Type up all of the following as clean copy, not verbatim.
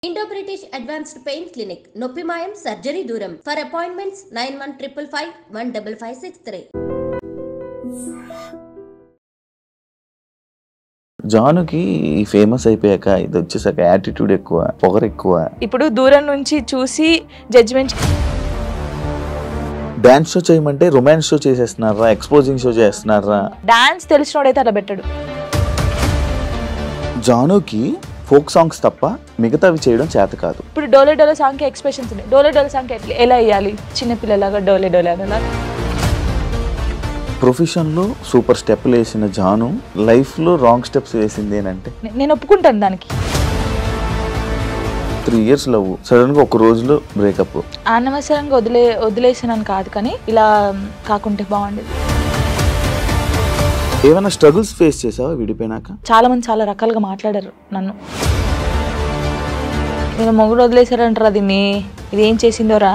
Indo-British Advanced Pain Clinic, Noppimayam Surgery Duram. For appointments 9155515563. జానుకి famous అయిపోయాక ఇది వచ్చేసాక attitude ఎక్కువ, పొగరు ఎక్కువ. ఇప్పుడు దూరం నుంచి చూసి జడ్జ్మెంట్. డాన్స్ షో చేయమంటే రొమాన్స్ షో చేసేస్తున్నారా, ఎక్స్పోజింగ్ షో చేస్తున్నారా? డాన్స్ తెలిసినోడైతే అలా పెట్టాడు. జానుకి ఫోక్ సాంగ్స్ తప్ప మిగతావి చేయడం చేత కాదు. ఇప్పుడు డోలే డోలే సాంగ్ కి ఎక్స్ప్రెషన్స్ ఉన్నాయి. డోలే డోలే సాంగ్ ఎలా వేయాలి, చిన్నపిల్లలాగా డోలే డోలే అనేలా. ప్రొఫెషన్లో సూపర్ స్టెప్లు వేసిన జాను లైఫ్లో రాంగ్ స్టెప్స్ వేసింది అంటే నేను ఒప్పుకుంటాను దానికి. 3 years లవ్, సడన్గా ఒక రోజులో బ్రేకప్. అనవసరంగా వదిలేసానని కాదు, కానీ ఇలా కాకుంటే బాగుండేది. ఏమైనా స్ట్రగుల్స్ ఫేస్ చేసావా విడిపోయినాక? చాలా మంది చాలా రకాలుగా మాట్లాడారు నన్ను. నేను మొగుడు వదిలేసారంటారా దీన్ని, ఇది ఏం చేసిందోరా.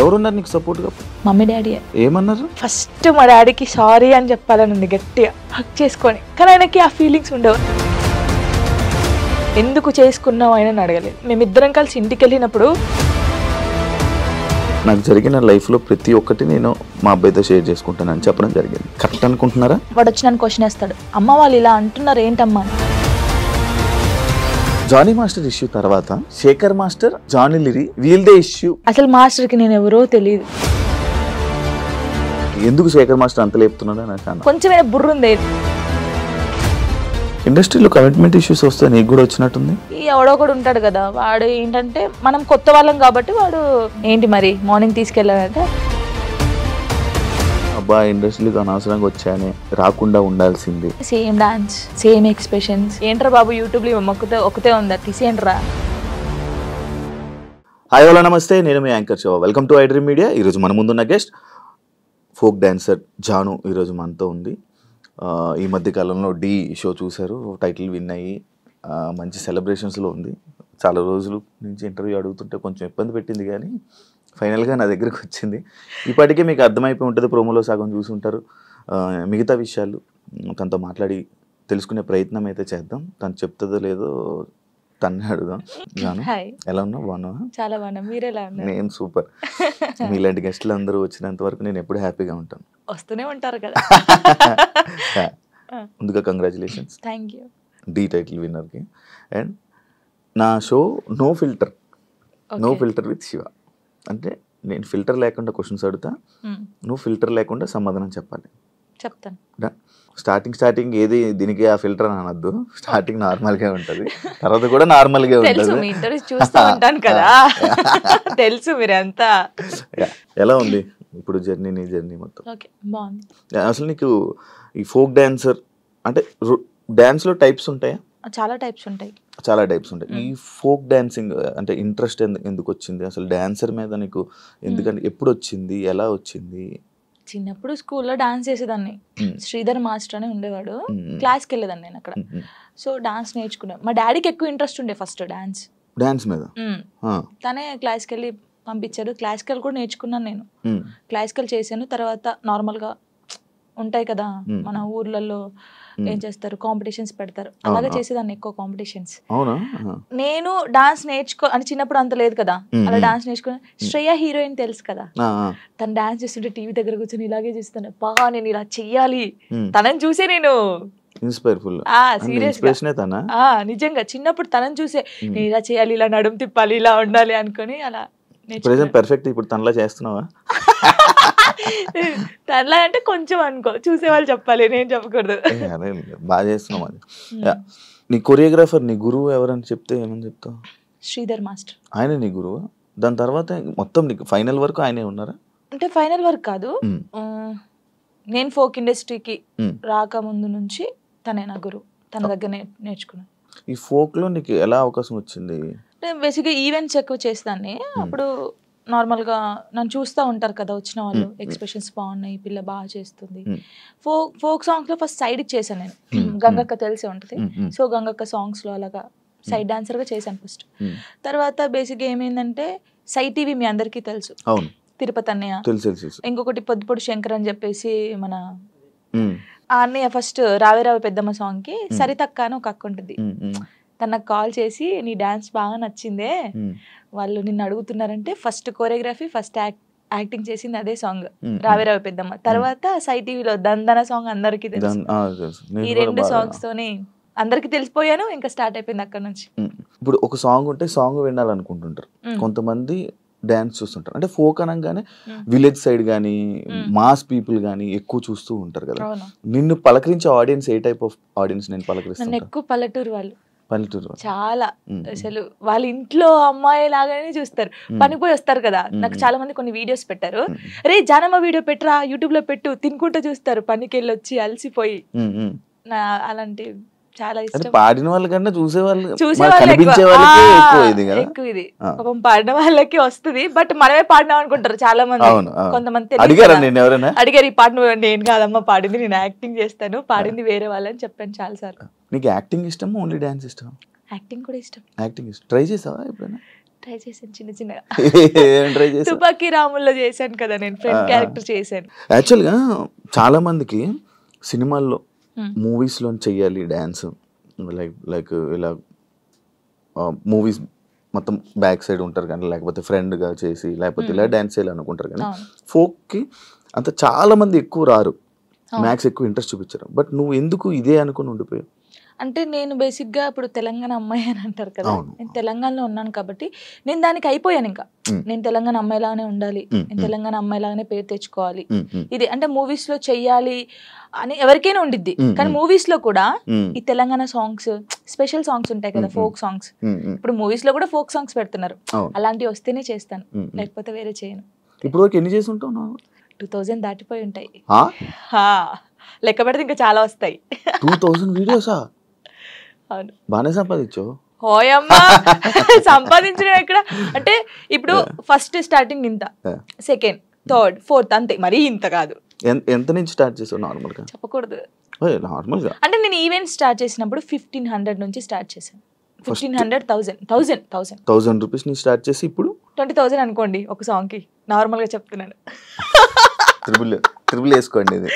ఎవరున్నారు నీకు సపోర్ట్గా? Mummy daddy. ఏమన్నారు? ఫస్ట్ మా డాడీకి సారీ అని చెప్పాలని ఉంది గట్టిగా, హక్ చేసుకొని. కానీ ఆయనకి ఆ ఫీలింగ్స్ ఉండవు. ఎందుకు చేసుకున్నావు ఆయన అడగలేదు. మేమిద్దరం కలిసి ఇంటికి వెళ్ళినప్పుడు నాకు జరిగిన లైఫ్లో ప్రతి ఒక్కటి నేను మా అబ్బాయితో షేర్ చేసుకుంటానని చెప్పడం జరిగింది. కరెక్ట్ అనుకుంటున్నారా? వాడు వచ్చి నన్ను క్వశ్చన్ వేస్తాడు, అమ్మ వాళ్ళు ఇలా అంటున్నారు ఏంటమ్మా. జానీ మాస్టర్ ఇష్యూ తర్వాత శేఖర్ మాస్టర్, జానీ లిరి వీల్దే ఇష్యూ. అసలు మాస్టర్కి నేను ఎవరో తెలియదు. ఎందుకు శేఖర్ మాస్టర్ అంత లేపుతున్నాడో నాకు కొంచెం బుర్ర ఉంది. ఇండస్ట్రీలో కమిట్మెంట్ ఇష్యూస్ వస్తే నీకు కూడా వచ్చినట్టుంది. ఎవడో కూడా ఉంటాడు కదా, వాడు ఏంటంటే మనం కొత్త వాళ్ళం కాబట్టి వాడు ఏంటి మరి మార్నింగ్ తీసుకెళ్ళాలంటే అబ్బా ఇండస్ట్రీలో అనవసరంగా వచ్చానే, రాకుండా ఉండాల్సింది. Same dance, same expressions. ఏంట్రా బాబు యూట్యూబ్లో ఒకతే ఉందా, తీసేయండిరా. హాయ్ హలో నమస్తే, నేను మీ anchor Shiva. Welcome to I Dream Media. ఈరోజు మన ముందున్న గెస్ట్ ఫోక్ డాన్సర్ జాను ఈరోజు మనతో ఉంది. ఈ మధ్య కాలంలో డి షో చూశారు, టైటిల్ విన్ అయ్యి మంచి సెలబ్రేషన్స్లో ఉంది. చాలా రోజుల నుంచి ఇంటర్వ్యూ అడుగుతుంటే కొంచెం ఇబ్బంది పెట్టింది, కానీ ఫైనల్గా నా దగ్గరకు వచ్చింది. ఇప్పటికే మీకు అర్థమైపోయి ఉంటుంది, ప్రోమోలో సగం చూసి ఉంటారు. మిగతా విషయాలు తనతో మాట్లాడి తెలుసుకునే ప్రయత్నం అయితే చేద్దాం. తను చెప్తుందో లేదో తన్నే అడుగుదాం. జాను ఎలా ఉన్నావు? బాగున్నావా? చాలా బాగున్నా, మీరు ఎలా ఉన్నారు? నేను సూపర్. మీలాంటి గెస్టులు అందరూ వచ్చినంత వరకు నేను ఎప్పుడు హ్యాపీగా ఉంటాను. వస్తూనే ఉంటారు కదా. ముందుగా congratulations. Thank you. The title విన్నర్కి. అండ్ నా show no filter with Shiva. అంటే నేను ఫిల్టర్ లేకుండా క్వశ్చన్స్ అడుగుతా, నువ్వు ఫిల్టర్ లేకుండా సమాధానం చెప్పాలి. చెప్తాను. స్టార్టింగ్ ఏది దీనికి ఆ ఫిల్టర్ అని అనద్దు. స్టార్టింగ్ నార్మల్గా ఉంటుంది, తర్వాత కూడా నార్మల్గా ఉంటుంది. మీ ఇంటర్వ్యూ చూస్తూ ఉంటాను కదా, తెలుసు మీరంతా. ఎలా ఉంది ఇప్పుడు జర్నీ, నీ జర్నీ మొత్తం? ఓకే, బాగుంది. అసలు నీకు ఈ ఫోక్ డాన్సర్ అంటే డాన్స్లో టైప్స్ ఉంటాయా? చాలా టైప్స్ ఉంటాయి. చాలా టైప్స్ ఉంటాయి. ఈ ఫోక్ డాన్సింగ్ అంటే ఇంట్రెస్ట్ ఎందుకు వచ్చింది అసలు డాన్సర్ మీద నీకు? ఎందుకంటే ఎప్పుడు వచ్చింది, ఎలా వచ్చింది? చిన్నప్పుడు స్కూల్లో డాన్స్ చేసేదాన్ని. శ్రీధర్ మాస్టర్ అని ఉండేవాడు, క్లాస్కి వెళ్ళేదాన్ని నేను అక్కడ. సో డాన్స్ నేర్చుకున్నాను. మా డాడీకి ఎక్కువ ఇంట్రెస్ట్ ఉండే ఫస్ట్ డాన్స్ మీద. తనే క్లాస్కి వెళ్ళి పంపించారు. క్లాసికల్ కూడా నేర్చుకున్నాను నేను. క్లాసికల్ చేశాను. తర్వాత నార్మల్గా ఉంటాయి కదా మన ఊర్లలో, ఏం చేస్తారు, కాంపిటీషన్స్ పెడతారు, అలాగే చేసేదాన్ని ఎక్కువ కాంపిటీషన్స్. నేను డాన్స్ అంటే చిన్నప్పుడు అంత లేదు కదా, అలా డాన్స్ నేర్చుకుని. శ్రేయ హీరోయిన్ తెలుసు కదా, తను డాన్స్ చేస్తుంటే టీవీ దగ్గర కూర్చొని ఇలాగే చూస్తాను, నేను ఇలా చెయ్యాలి. తనని చూసే నేను నిజంగా చిన్నప్పుడు తనని చూసే నేను ఇలా చేయాలి, ఇలా నడుము తిప్పాలి, ఇలా ఉండాలి అనుకుని అలా పర్ఫెక్ట్. ఇప్పుడు తనలా చేస్తున్నావా? తనలా అంటే కొంచెం అనుకో, చూసే వాళ్ళు చెప్పాలి, నేను చెప్పకూడదు. బాగా చేస్తున్నావు. అది నీ కొరియోగ్రాఫర్, నీ గురువు ఎవరని చెప్తే ఏమని చెప్తావు? శ్రీధర్ మాస్టర్. ఆయన నీ గురువు? దాని తర్వాత మొత్తం నీకు ఫైనల్ వరకు ఆయనే ఉన్నారా? అంటే ఫైనల్ వర్క్ కాదు, నేను ఫోక్ ఇండస్ట్రీకి రాకముందు నుంచి తనే నా గురువు. తన దగ్గర నేర్చుకున్నాను. ఈ ఫోక్ లో నీకు ఎలా అవకాశం వచ్చింది? బేసిక్గా ఈవెంట్స్ ఎక్కువ చేస్తాను. అప్పుడు నార్మల్గా నన్ను చూస్తూ ఉంటారు కదా వచ్చిన వాళ్ళు, ఎక్స్ప్రెషన్స్ బాగున్నాయి, పిల్ల బాగా చేస్తుంది. ఫోక్ సాంగ్స్ లో ఫస్ట్ సైడ్ చేశాను నేను. గంగక్క తెలిసే ఉంటుంది. సో గంగక్క సాంగ్స్ లో అలాగా సైడ్ డాన్సర్ గా చేశాను ఫస్ట్. తర్వాత బేసిక్గా ఏమైందంటే సై టీవీ మీ అందరికీ తెలుసు, తిరుపతి అన్నయ్య, ఇంకొకటి పొద్దుపొడి శంకర్ అని చెప్పేసి మన ఆ అన్నయ్య ఫస్ట్ రావే రావే పెద్దమ్మ సాంగ్ కి సరితక్క అని ఒక అక్క ఉంటుంది. తను నాకు కాల్ చేసి నీ డాన్స్ బాగా నచ్చిందే, వాళ్ళు నిన్ను అడుగుతున్నారంటే ఫస్ట్ కోరియోగ్రఫీ ఫస్ట్ యాక్టింగ్ చేసింది అదే సాంగ్ రావే రావే పెద్దమ్మ. తర్వాత సై టీవీలో దందన సాంగ్ అందరికి తెలుసు. ఈ 2 సాంగ్స్ తోనే అందరికి తెలిసిపోయాను, ఇంకా స్టార్ట్ అయిపోయింది అక్కడ నుంచి. ఇప్పుడు ఒక సాంగ్ ఉంటే సాంగ్ వినాలనుకుంటుంటారు కొంతమంది, డాన్స్ చూస్తుంటారు. అంటే ఫోక్ అనగానే విలేజ్ సైడ్ కానీ మాస్ పీపుల్ కానీ ఎక్కువ చూస్తూ ఉంటారు కదా. నిన్ను పలకరించే ఆడియన్స్ ఏ టైప్ ఆఫ్ ఆడియన్స్ నేను పలకరిస్తాను? ఎక్కువ పల్లెటూరు వాళ్ళు, పల్లెటూరు చాలా అసలు వాళ్ళ ఇంట్లో అమ్మాయి లాగానే చూస్తారు. పనిపోయి వస్తారు కదా, నాకు చాలా మంది కొన్ని వీడియోస్ పెట్టారు, రే జానమ్మ వీడియో పెట్టరా యూట్యూబ్ లో పెట్టు, తినుకుంటూ చూస్తారు పనికి వెళ్ళి వచ్చి అలసిపోయి. అలాంటి చాలా ఇష్టం. పాడిన వాళ్ళకన్నా చూసే వాళ్ళు ఎక్కువ ఇది పాపం పాడిన వాళ్ళకి వస్తుంది, బట్ మనమే పాడినాం అనుకుంటారు చాలా మంది. కొంతమంది అడిగారు ఈ పాట నేను కాదమ్మా పాడింది, నేను యాక్టింగ్ చేస్తాను, పాడింది వేరే వాళ్ళని చెప్పాను చాలా సార్లు. నీకు యాక్టింగ్ ఇష్టం ఓన్లీ డాన్స్ ఇష్టం? యాక్టింగ్ కూడా ఇష్టం. యాక్టింగ్ ఇష్టం. ట్రై చేసావా ఎప్పుడైనా? ట్రై చేశాను చిన్న చిన్నగా. తుపాకీ రాముల్లో చేశాను కదా నేను, ఫ్రెండ్ క్యారెక్టర్ చేశాను. యాక్చువల్గా చాలా మందికి సినిమాల్లో మూవీస్లో చెయ్యాలి డ్యాన్స్, లైక్ ఇలా మూవీస్ మొత్తం బ్యాక్ సైడ్ ఉంటారు కానీ, లేకపోతే ఫ్రెండ్గా చేసి లేకపోతే ఇలా డ్యాన్స్ చేయాలి అనుకుంటారు కానీ, ఫోక్కి అంత చాలా మంది ఎక్కువ రారు, మ్యాథ్స్ ఎక్కువ ఇంట్రెస్ట్ చూపించారు. బట్ నువ్వు ఎందుకు ఇదే అనుకుని ఉండిపోయావు? అంటే నేను బేసిక్గా ఇప్పుడు తెలంగాణ అమ్మాయి అని అంటారు కదా, నేను తెలంగాణలో ఉన్నాను కాబట్టి నేను దానికి అయిపోయాను. ఇంకా నేను తెలంగాణ అమ్మాయిలాగానే ఉండాలి, నేను తెలంగాణ అమ్మాయిలాగానే పేరు తెచ్చుకోవాలి, ఇది అంటే మూవీస్ లో చెయ్యాలి అని ఎవరికైనా ఉండిద్ది. కానీ మూవీస్ లో కూడా ఈ తెలంగాణ సాంగ్స్, స్పెషల్ సాంగ్స్ ఉంటాయి కదా, ఫోక్ సాంగ్స్, ఇప్పుడు మూవీస్ లో కూడా ఫోక్ సాంగ్స్ పెడుతున్నారు, అలాంటివి వస్తేనే చేస్తాను, లేకపోతే వేరే చేయను. ఇప్పుడు ఎన్ని చేసి ఉంటావు? 2000 దాటిపోయి ఉంటాయి, లెక్క పెడితే ఇంకా చాలా వస్తాయి. 2000 వీడియోసా? బాగానే సంపాదించావు. హోయమ్మా సంపాదించడం ఎక్కడ అంటే, ఇప్పుడు ఫస్ట్ స్టార్టింగ్ ఇంత, సెకండ్, థర్డ్, ఫోర్త్ అంతే, మరీ ఇంత కాదు. ఎంత నుంచి స్టార్ట్ చేసావు? నార్మల్ గా చెప్పకూడదు. నార్మల్ గా అంటే నేను ఈవెంట్ స్టార్ట్ చేసినప్పుడు 1500 నుంచి స్టార్ట్ చేశాను. 1500 రూపీస్ నుంచి స్టార్ట్ చేసి ఇప్పుడు 20,000 అనుకోండి ఒక సాంగ్ కి, నార్మల్ గా చెప్తున్నాను. త్రిబుల్ వేసుకోండి, ఇది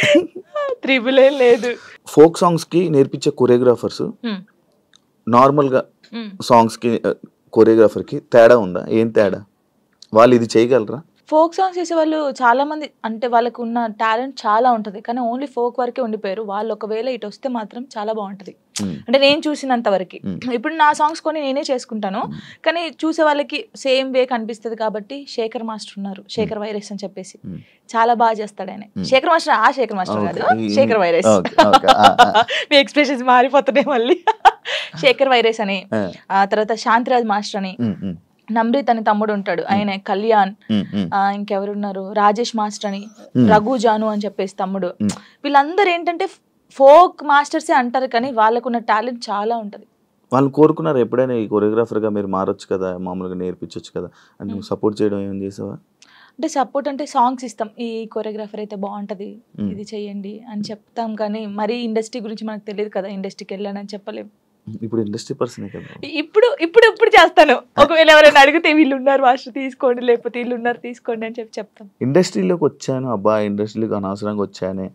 త్రిబుల్ ఏం లేదు. ఫోక్ సాంగ్స్ కి నేర్పించే కొరియోగ్రాఫర్స్ నార్మల్ గా సాంగ్స్ కి కొరియోగ్రాఫర్ కి తేడా ఉందా? ఏం తేడా? వాళ్ళు ఇది చేయగలరా? ఫోక్ సాంగ్స్ చేసే వాళ్ళు చాలా మంది, అంటే వాళ్ళకు ఉన్న టాలెంట్ చాలా ఉంటుంది, కానీ ఓన్లీ ఫోక్ వరకే ఉండిపోయారు. వాళ్ళు ఒకవేళ ఇటు వస్తే మాత్రం చాలా బాగుంటది, అంటే నేను చూసినంత వరకు. ఇప్పుడు నా సాంగ్స్ కొని నేనే చేసుకుంటాను, కానీ చూసే వాళ్ళకి సేమ్ వే కనిపిస్తుంది. కాబట్టి శేఖర్ మాస్టర్ ఉన్నారు, శేఖర్ వైరస్ అని చెప్పేసి, చాలా బాగా చేస్తాడు ఆయన. శేఖర్ మాస్టర్, ఆ శేఖర్ మాస్టర్ కాదు, శేఖర్ వైరస్. మీ ఎక్స్ప్రెషన్స్ మారిపోతున్నాయి మళ్ళీ. శేఖర్ వైరస్ అని, ఆ తర్వాత శాంతిరాజ్ మాస్టర్ అని, నమ్రీత్ అని తమ్ముడు ఉంటాడు, ఆయన కళ్యాణ్, ఇంకెవరున్నారు, రాజేష్ మాస్టర్ అని, రఘు జాను అని చెప్పేసి తమ్ముడు. వీళ్ళందరూ ఏంటంటే ఫోక్ మాస్టర్సే అంటారు, కానీ వాళ్ళకున్న టాలెంట్ చాలా ఉంటది. వాళ్ళు కోరుకున్నారు ఎప్పుడైనా ఈ కొరియోగ్రాఫర్ గా మీరు మారొచ్చు కదా, మామూలుగా నేర్పించవచ్చు కదా అని నువ్వు సపోర్ట్ చేయడం ఏం చేసావా? అంటే సపోర్ట్ అంటే సాంగ్స్ ఇస్తాం, ఈ కొరియోగ్రాఫర్ అయితే బాగుంటది, ఇది చెయ్యండి అని చెప్తాం, కానీ మరీ ఇండస్ట్రీ గురించి మనకు తెలియదు కదా, ఇండస్ట్రీకి వెళ్ళానని చెప్పలేము. ఇప్పుడు ఇండస్ట్రీ పర్సన్ కదా. ఇప్పుడు చేస్తాను, ఒకవేళ ఎవరైనా అడిగితే వీళ్ళు ఉన్నారు మాస్టర్ తీసుకోండి, లేకపోతే వీళ్ళు ఉన్నారు తీసుకోండి అని చెప్తాం. ఇండస్ట్రీలోకి వచ్చాను, అబ్బా ఇండస్ట్రీలోకి అనవసరంగా వచ్చానే,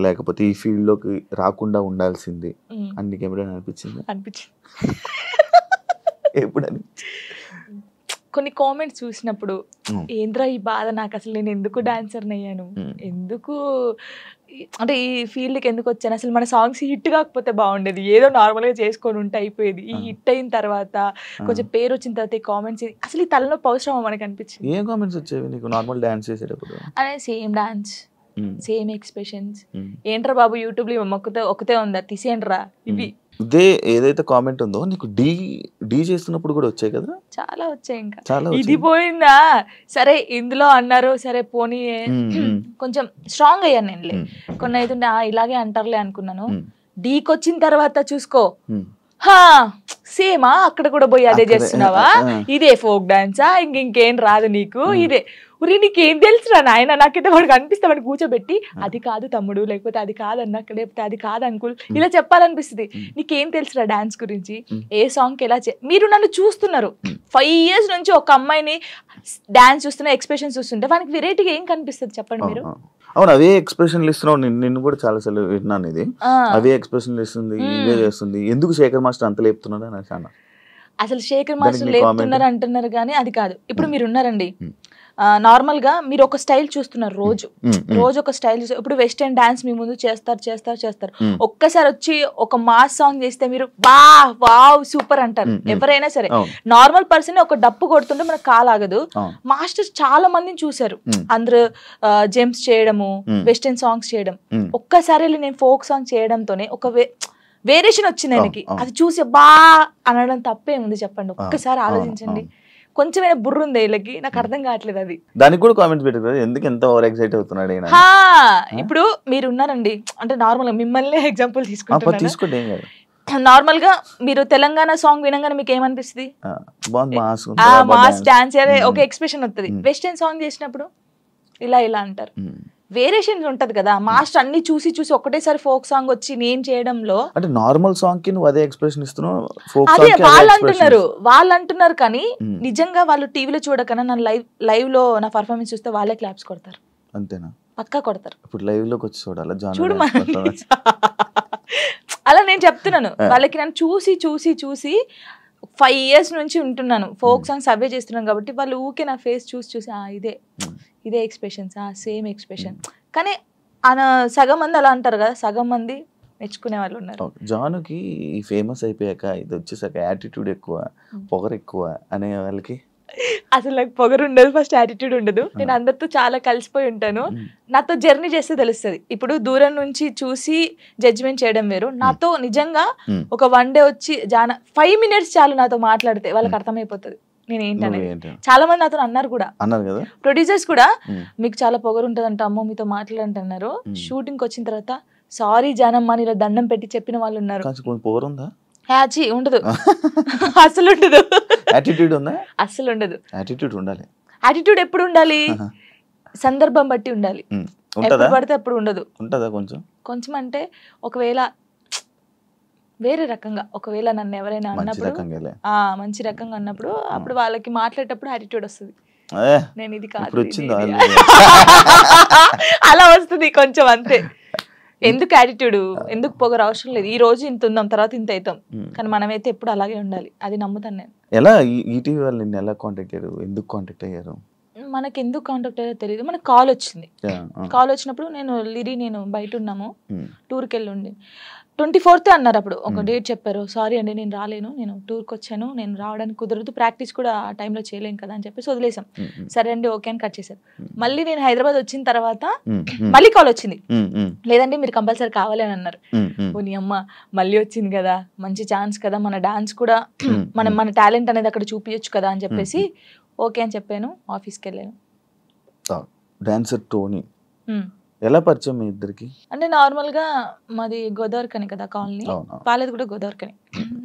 లేకపోతే ఈ ఫీల్డ్ లోకి రాకుండా ఉండాల్సింది అని నీకు ఎప్పుడైనా అనిపించింది? ఎప్పుడు కొన్ని కామెంట్స్ చూసినప్పుడు ఏంద్రా ఈ బాధ, నాకు అసలు నేను ఎందుకు డాన్సర్ని అయ్యాను, ఎందుకు అంటే ఈ ఫీల్డ్కి ఎందుకు వచ్చాను, అసలు మన సాంగ్స్ హిట్ కాకపోతే బాగుండేది, ఏదో నార్మల్గా చేసుకొని ఉంటే అయిపోయేది. ఈ హిట్ అయిన తర్వాత కొంచెం పేరు వచ్చిన తర్వాత ఈ కామెంట్స్ అసలు ఈ తలనొప్పి అవసరమా మనకు అనిపించింది. ఏం కామెంట్స్ వచ్చేవి నీకు నార్మల్ డాన్స్ చేసేటప్పుడు? అదే సేమ్ డాన్స్, సేమ్ ఎక్స్ప్రెషన్స్, ఏంట్రా బాబు యూట్యూబ్ లో ఒకతే ఉందా తీసేయండిరా, ఇవి ఇదే ఏదైతే కామెంట్ ఉందో నీకు డీ చేస్తున్నప్పుడు కూడా వచ్చాయి కదా? చాలా వచ్చాయి. ఇంకా ఇది పోయిందా, సరే ఇందులో అన్నారు, సరే పోనీ కొంచెం స్ట్రాంగ్ అయ్యాను నేను. కొన్ని అయితే ఇలాగే అంటారులే అనుకున్నాను, డీకి వచ్చిన తర్వాత చూసుకో సేమా, అక్కడ కూడా పోయి అదే చేస్తున్నావా, ఇదే ఫోక్ డాన్సా, ఇంకేం రాదు నీకు, ఇదే ఉరి నీకేం తెలుసురా నాయన, నాకైతే వాడికి అనిపిస్తే వాడిని కూర్చోబెట్టి అది కాదు తమ్ముడు, లేకపోతే అది కాదన్నా, లేకపోతే అది కాదు అంకుల్, ఇలా చెప్పాలనిపిస్తుంది. నీకేం తెలుసురా డాన్స్ గురించి, ఏ సాంగ్కి ఎలా మీరు నన్ను చూస్తున్నారు 5 years నుంచి, ఒక అమ్మాయిని డాన్స్ చూస్తున్నా, ఎక్స్ప్రెషన్ చూస్తుంటే వానికి వెరైటీగా ఏం కనిపిస్తుంది చెప్పండి మీరు? అవును, అవే ఎక్స్ప్రెషన్లు ఇస్తున్నావు. నిన్ను కూడా చాలా సార్లు విన్నాను ఇది. అవే ఎక్స్ప్రెషన్లు ఇస్తుంది, ఇవే చేస్తుంది. ఎందుకు శేఖర్ మాస్టర్ అంత లేపుతున్నాడు అని అన్నా. అసలు శేఖర్ మాస్టర్ లేపుతున్నారు అంటున్నారు కానీ అది కాదు. ఇప్పుడు మీరు ఉన్నారండి, నార్మల్ గా మీరు ఒక స్టైల్ చూస్తున్నారు, రోజు ఒక స్టైల్. ఇప్పుడు వెస్టర్న్ డాన్స్ మీ ముందు చేస్తారు. ఒక్కసారి వచ్చి ఒక మాస్ సాంగ్ చేస్తే మీరు వావ్ సూపర్ అంటారు ఎవరైనా సరే. నార్మల్ పర్సన్ ఒక డప్పు కొడుతుంటే మనకు కాలాగదు. మాస్టర్స్ చాలా మందిని చూసారు, అందరూ జెమ్స్ చేయడము, వెస్టర్న్ సాంగ్స్ చేయడం. ఒక్కసారి నేను ఫోక్ సాంగ్ చేయడంతోనే ఒక వేరియేషన్ వచ్చింది ఆయనకి. అది చూసి అనడం తప్పేముంది చెప్పండి? ఒక్కసారి ఆలోచించండి. కొంచెమైనా బుర్ర ఉంది వీళ్ళకి, నాకు అర్థం కావట్లేదు అది. దానికి కూడా కామెంట్స్ పెట్టారు, ఎందుకు ఎంత ఓవర్ ఎక్సైట్ అవుతున్నాడు. ఇప్పుడు మీరు ఉన్నారండి, అంటే నార్మల్ గా మిమ్మల్ని ఎగ్జాంపుల్ తీసుకోండి. నార్మల్ గా మీరు తెలంగాణ సాంగ్ వినగానే మీకు ఏమనిపిస్తుంది? మాస్ డాన్స్ ఒక ఎక్స్ప్రెషన్ వస్తుంది. వెస్టర్న్ సాంగ్ చేసినప్పుడు ఇలా అంటారు. వేరియేషన్ ఉంటది కదా. మాస్టర్ అన్ని చూసి ఒకటేసారి ఫోక్ సాంగ్ వచ్చి నేను చేయడంలో, అంటే నార్మల్ సాంగ్ కి నువ్వు అదే ఎక్స్ప్రెషన్ ఇస్తున్నావు, అదే వాళ్ళు అంటున్నారు కానీ నిజంగా వాళ్ళు టీవీలో చూడకన్నా నా లైవ్ లో నా పర్ఫార్మెన్స్ చూస్తే వాళ్ళే క్లాప్స్ కొడతారు. అంతేనా? పక్కా కొడతారు. ఇప్పుడు లైవ్ లోకి వచ్చి చూడు అలా నేను చెప్తున్నాను వాళ్ళకి. నన్ను చూసి 5 years నుంచి ఉంటున్నాను, ఫోక్ సాంగ్స్ అవే చేస్తున్నాను కాబట్టి వాళ్ళు ఊకే నా ఫేస్ చూసి ఇదే ఎక్స్ప్రెషన్స్, సేమ్ ఎక్స్ప్రెషన్. కానీ సగం మంది అలా అంటారు కదా, సగం మంది మెచ్చుకునే వాళ్ళు ఉన్నారు. జానుకి ఫేమస్ అయిపోయాక ఇది వచ్చేసాక యాటిట్యూడ్ ఎక్కువ, పొగరు ఎక్కువ అనే వాళ్ళకి అసలు నాకు పొగరు ఉండదు, ఫస్ట్ యాటిట్యూడ్ ఉండదు. నేను అందరితో చాలా కలిసిపోయి ఉంటాను. నాతో జర్నీ చేస్తే తెలుస్తుంది. ఇప్పుడు దూరం నుంచి చూసి జడ్జిమెంట్ చేయడం వేరు. నాతో నిజంగా ఒక 1 day వచ్చి 5 minutes చాలు నాతో మాట్లాడితే వాళ్ళకి అర్థమైపోతుంది నేను ఏంటనేది. చాలా మంది నాతో అన్నారు కూడా, ప్రొడ్యూసర్స్ కూడా, మీకు చాలా పొగరు ఉంటదంట అమ్మో మీతో మాట్లాడంటున్నారు. షూటింగ్ వచ్చిన తర్వాత సారీ జానమ్మ ఇలా దండం పెట్టి చెప్పిన వాళ్ళు ఉన్నారు. ఉండదు, అసలు ఉండదు. అసలు ఉండదు. యాటిట్యూడ్ ఎప్పుడు ఉండాలి? సందర్భం బట్టి ఉండాలి. ఎప్పుడు పడితే అప్పుడు ఉండదు. కొంచెం అంటే ఒకవేళ వేరే రకంగా, ఒకవేళ నన్ను ఎవరైనా అన్నప్పుడు మంచి రకంగా అన్నప్పుడు అప్పుడు వాళ్ళకి మాట్లాడేటప్పుడు యాటిట్యూడ్ వస్తుంది. నేను ఇది కాదు అలా వస్తుంది కొంచెం, అంతే. ఎందుకు యాటిట్యూడ్, ఎందుకు పొగరు అవసరం లేదు. ఈ రోజు ఇంత ఉందాం, తర్వాత ఇంత అవుతాం, కానీ మనమైతే ఎప్పుడు అలాగే ఉండాలి. అది నమ్ముతాను నేను. ఎలా ఈటీవీ వాళ్ళు నిన్ను ఎలా కాంటాక్ట్ అయ్యారు? ఎందుకు కాంటాక్ట్ అయ్యారు? మనకి ఎందుకు కాంటాక్ట్ అయ్యారో తెలియదు. మనకు కాల్ వచ్చింది. కాల్ వచ్చినప్పుడు నేను బయట ఉన్నాము, టూర్కి వెళ్ళి ఉండి 24th అన్నారు. అప్పుడు ఒక డేట్ చెప్పారు. సారీ అండి నేను రాలేను, నేను టూర్కి వచ్చాను, నేను రావడానికి కుదరదు, ప్రాక్టీస్ కూడా ఆ టైంలో చేయలేను కదా అని చెప్పేసి వదిలేసాం. సరే అండి ఓకే అని కట్ చేశారు. మళ్ళీ నేను హైదరాబాద్ వచ్చిన తర్వాత మళ్ళీ కాల్ వచ్చింది. లేదండి మీరు కంపల్సరీ కావాలి అని అన్నారు. నీ అమ్మ మళ్ళీ వచ్చింది కదా, మంచి ఛాన్స్ కదా, మన డాన్స్ కూడా మన టాలెంట్ అనేది అక్కడ చూపించచ్చు కదా అని చెప్పేసి ఓకే అని చెప్పాను. ఆఫీస్కి వెళ్ళాను. డాన్సర్ టోనీ ఎలా పరిచయం మీ ఇద్దరికి? అంటే నార్మల్ గా మాది గోదావరికని కదా కాలనీ, వాళ్ళది కూడా గోదావరికని.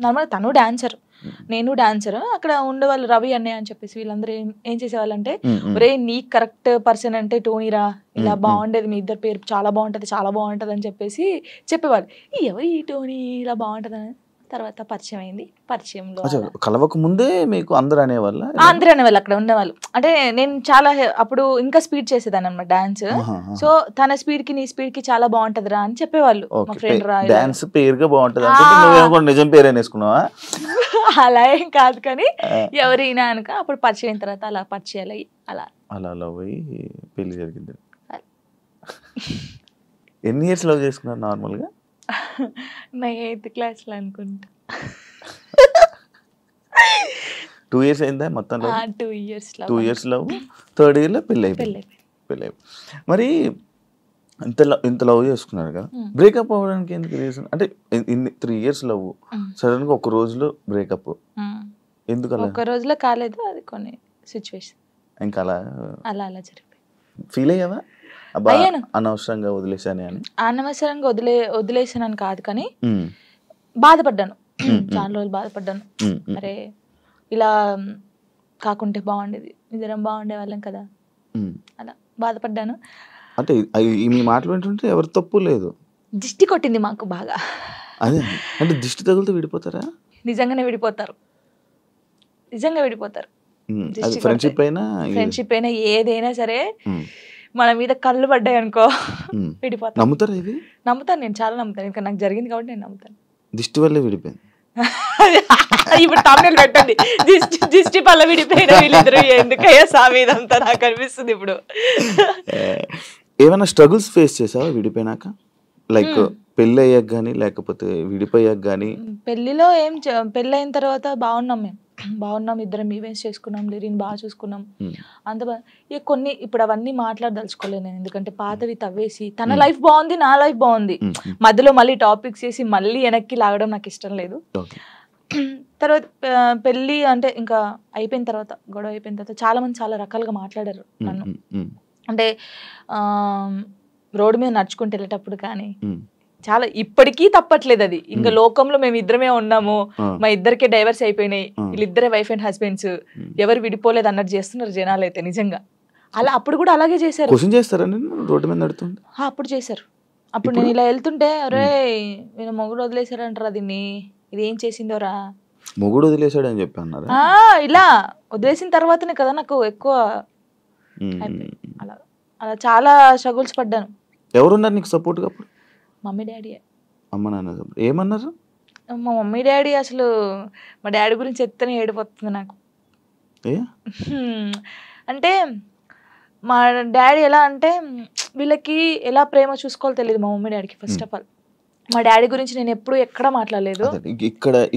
నార్మల్ తను డాన్సర్, నేను డాన్సర్. అక్కడ ఉండేవాళ్ళు రవి అన్నయ్య అని చెప్పేసి వీళ్ళందరూ ఏం చేసేవాళ్ళు అంటే, ఒరే నీ కరెక్ట్ పర్సన్ అంటే టోనీరా, ఇలా బాగుండేది, మీ ఇద్దరు పేరు చాలా బాగుంటది అని చెప్పేసి చెప్పేవాళ్ళు. ఎవరు ఈ టోనీ ఇలా బాగుంటది అని. తర్వాత పరిచయం అయింది. పరిచయంలో కలవక ముందే మీకు అందరూ అనేవాళ్ళు అక్కడ ఉండేవాళ్ళు. అంటే నేను చాలా అప్పుడు ఇంకా స్పీడ్ చేసేదాన్ని అన్నమాట డాన్స్. సో తన స్పీడ్ కి నీ స్పీడ్ కి చాలా బాగుంటదిరా అని చెప్పేవాళ్ళు. మా ఫ్రెండ్ రా డాన్స్ పేరుగా బాగుంటది అంటే నిజం పేరు అనేసుకున్నావా? అలా ఏం కాదు కానీ ఎవరైనా అనుక అప్పుడు పరిచయం అయిన తర్వాత అలా పరిచయాలు అయ్యి అలా పోయి పెళ్లి జరిగింది. ఎన్ని ఇయర్స్ లవ్ చేసుకున్నారు నార్మల్ గా? నా 8th class లో అనుకుంటా. 2 years అయిందా మొత్తం? 2 years లవ్, 3rd year లో పెళ్ళి అయిపోయింది. మరి ఇంత లవ్ చేసుకున్నారు కదా, బ్రేకప్ అవ్వడానికి ఎందుకు రీజన్? అంటే 3 years లవ్, సడన్ గా ఒక రోజులో బ్రేకప్ ఎందుకు? అలా ఒక రోజులో కాలేదు, అది కొన్ని సిచ్యువేషన్ ఇంకా అలా జరిగింది. ఫీల్ అయ్యావా అనవసరంగా వదిలేసాను అని? అనవసరంగా వదిలేసానని కాదు కానీ బాధపడ్డాను. చాలా రోజులు బాధపడ్డాను. అరే ఇలా కాకుంటే బాగుండేది, ఇద్దరం బాగుండే వాళ్ళం కదా, అలా బాధపడ్డాను. అంటే మీ మాటలు వింటుంటే ఎవరి తప్పు లేదు. దిష్టి కొట్టింది మాకు బాగా. అదే అంటే దిష్టి తగులుతూ విడిపోతారా? నిజంగానే విడిపోతారు. ఫ్రెండ్షిప్ అయినా ఏదైనా సరే మన మీద కళ్ళు పడ్డాయి అనుకో విడిపోతాం. నమ్ముతారా ఇది? నమ్ముతాను, నేను చాలా నమ్ముతాను. ఇంకా నాకు జరిగింది కాబట్టి నేను నమ్ముతాను. దిష్టి వల్లే విడిపోయింది. ఇప్పుడు తమిళ పెట్టండి, దిష్టి పల్ల విడిపోయిన వీళ్ళిద్దరు ఎందుకయ్యా సామి ఇదంతా నాకు అనిపిస్తుంది ఇప్పుడు. ఏమైనా స్ట్రగుల్స్ ఫేస్ చేసావా విడిపోయినాక? లైక్ పెళ్ళి అయ్యాక కానీ లేకపోతే విడిపోయాక కానీ? పెళ్లిలో పెళ్ళి అయిన తర్వాత బాగున్నాం, మేము బాగున్నాం, ఇద్దరం ఈవెంట్స్ చేసుకున్నాం, లిరిని బాగా చూసుకున్నాం, అంత ఇక కొన్ని ఇప్పుడు అవన్నీ మాట్లాడదలుచుకోలేదు నేను, ఎందుకంటే పాతవి తవ్వేసి తన లైఫ్ బాగుంది, నా లైఫ్ బాగుంది, మధ్యలో మళ్ళీ టాపిక్స్ చేసి మళ్ళీ వెనక్కి లాగడం నాకు ఇష్టం లేదు. తర్వాత పెళ్ళి అంటే ఇంకా అయిపోయిన తర్వాత, గొడవ అయిపోయిన తర్వాత చాలా మంది చాలా రకాలుగా మాట్లాడారు నన్ను. అంటే రోడ్డు మీద నడుచుకుంటూ వెళ్ళేటప్పుడు కానీ చాలా, ఇప్పటికీ తప్పట్లేదు అది. ఇంకా లోకంలో మేము ఇద్దరమే ఉన్నాము, మా ఇద్దరికే డైవర్స్ అయిపోయినాయి, వీళ్ళిద్దరే వైఫ్ అండ్ హస్బెండ్స్, ఎవరు విడిపోలేదు అన్నట్టు చేస్తున్నారు జనాలు అయితే నిజంగా. అలా అప్పుడు కూడా అలాగే చేశారు. రోడ్డు మీద నడుతుంది అప్పుడు చేశారు. అప్పుడు నేను ఇలా వెళ్తుంటే, అరే నేను మొగుడు వదిలేశారంటారా దీన్ని, ఇది ఏం చేసిందోరా, మొగుడు వదిలేశాడు అని చెప్పి అన్నారు. ఇలా వదిలేసిన తర్వాతనే కదా నాకు ఎక్కువ అలా అలా చాలా స్ట్రగుల్స్ పడ్డాను. ఎవరున్నారు నీకు సపోర్ట్గా అప్పుడు? Mummy daddy. అమ్మ నాన్న ఏమన్నారు? మా మమ్మీ డాడీ అసలు, మా డాడీ గురించి చెప్తేనే ఏడిపోతుంది నాకు. అంటే మా డాడీ ఎలా అంటే, వీళ్ళకి ఎలా ప్రేమ చూసుకోవాలో తెలియదు మా మమ్మీ డాడీకి. ఫస్ట్ ఆఫ్ ఆల్ మా డాడీ గురించి నేను ఎప్పుడు ఎక్కడ మాట్లాడలేదు.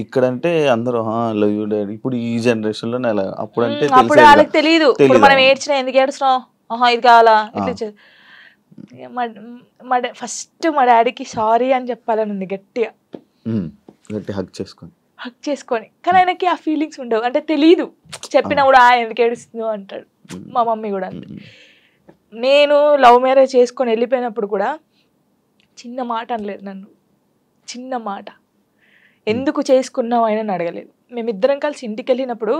ఇక్కడ అంటే అందరూ లవ్ యూ డాడీ, ఇప్పుడు ఈ జనరేషన్ లో అప్పుడు అంటే అప్పుడు వాళ్ళకి తెలియదు. ఇప్పుడు మనం ఏడ్చినా ఎందుకు ఏడుస్తున్నావు, ఇది కావాలా ఇట్లా. ఫస్ట్ మా డాడీకి సారీ అని చెప్పాలని ఉంది గట్టిగా, హక్ చేసుకొని. కానీ ఆయనకి ఆ ఫీలింగ్స్ ఉండవు, అంటే తెలియదు. చెప్పినా కూడా ఎందుకు ఏడుస్తుందో అంటాడు. మా మమ్మీ కూడా అంతే. నేను లవ్ మ్యారేజ్ చేసుకొని వెళ్ళిపోయినప్పుడు కూడా చిన్న మాట అనలేదు నన్ను, చిన్న మాట. ఎందుకు చేసుకున్నావు ఆయన అడగలేదు. మేమిద్దరం కలిసి ఇంటికి వెళ్ళినప్పుడు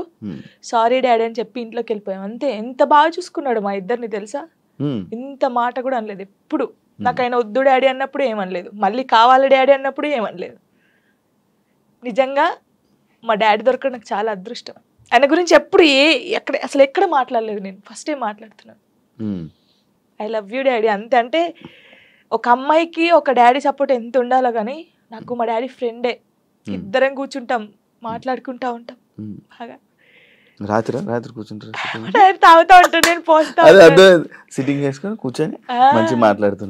సారీ డాడీ అని చెప్పి ఇంట్లోకి వెళ్ళిపోయాం అంతే. ఎంత బాగా చూసుకున్నాడు మా ఇద్దరిని తెలుసా, ఇంత మాట కూడా అనలేదు ఎప్పుడు. నాకు ఆయన వద్దు డాడీ అన్నప్పుడు ఏమనలేదు, మళ్ళీ కావాలి డాడీ అన్నప్పుడు ఏమనలేదు. నిజంగా మా డాడీ దొరకడం నాకు చాలా అదృష్టం. ఆయన గురించి ఎప్పుడు అసలు ఎక్కడ మాట్లాడలేదు నేను, ఫస్ట్ టైం మాట్లాడుతున్నాను. ఐ లవ్ యూ డాడీ అంతే. అంటే ఒక అమ్మాయికి ఒక డాడీ సపోర్ట్ ఎంత ఉండాలో కానీ, నాకు మా డాడీ ఫ్రెండే. ఇద్దరం కూర్చుంటాం, మాట్లాడుకుంటా ఉంటాం బాగా. రాత్రి కూర్చుంటారు, తాగుతా ఉంటాను, నేను పోస్తా సిట్టింగ్ చేసుకొని కూర్చొని మంచిగా మాట్లాడుతా.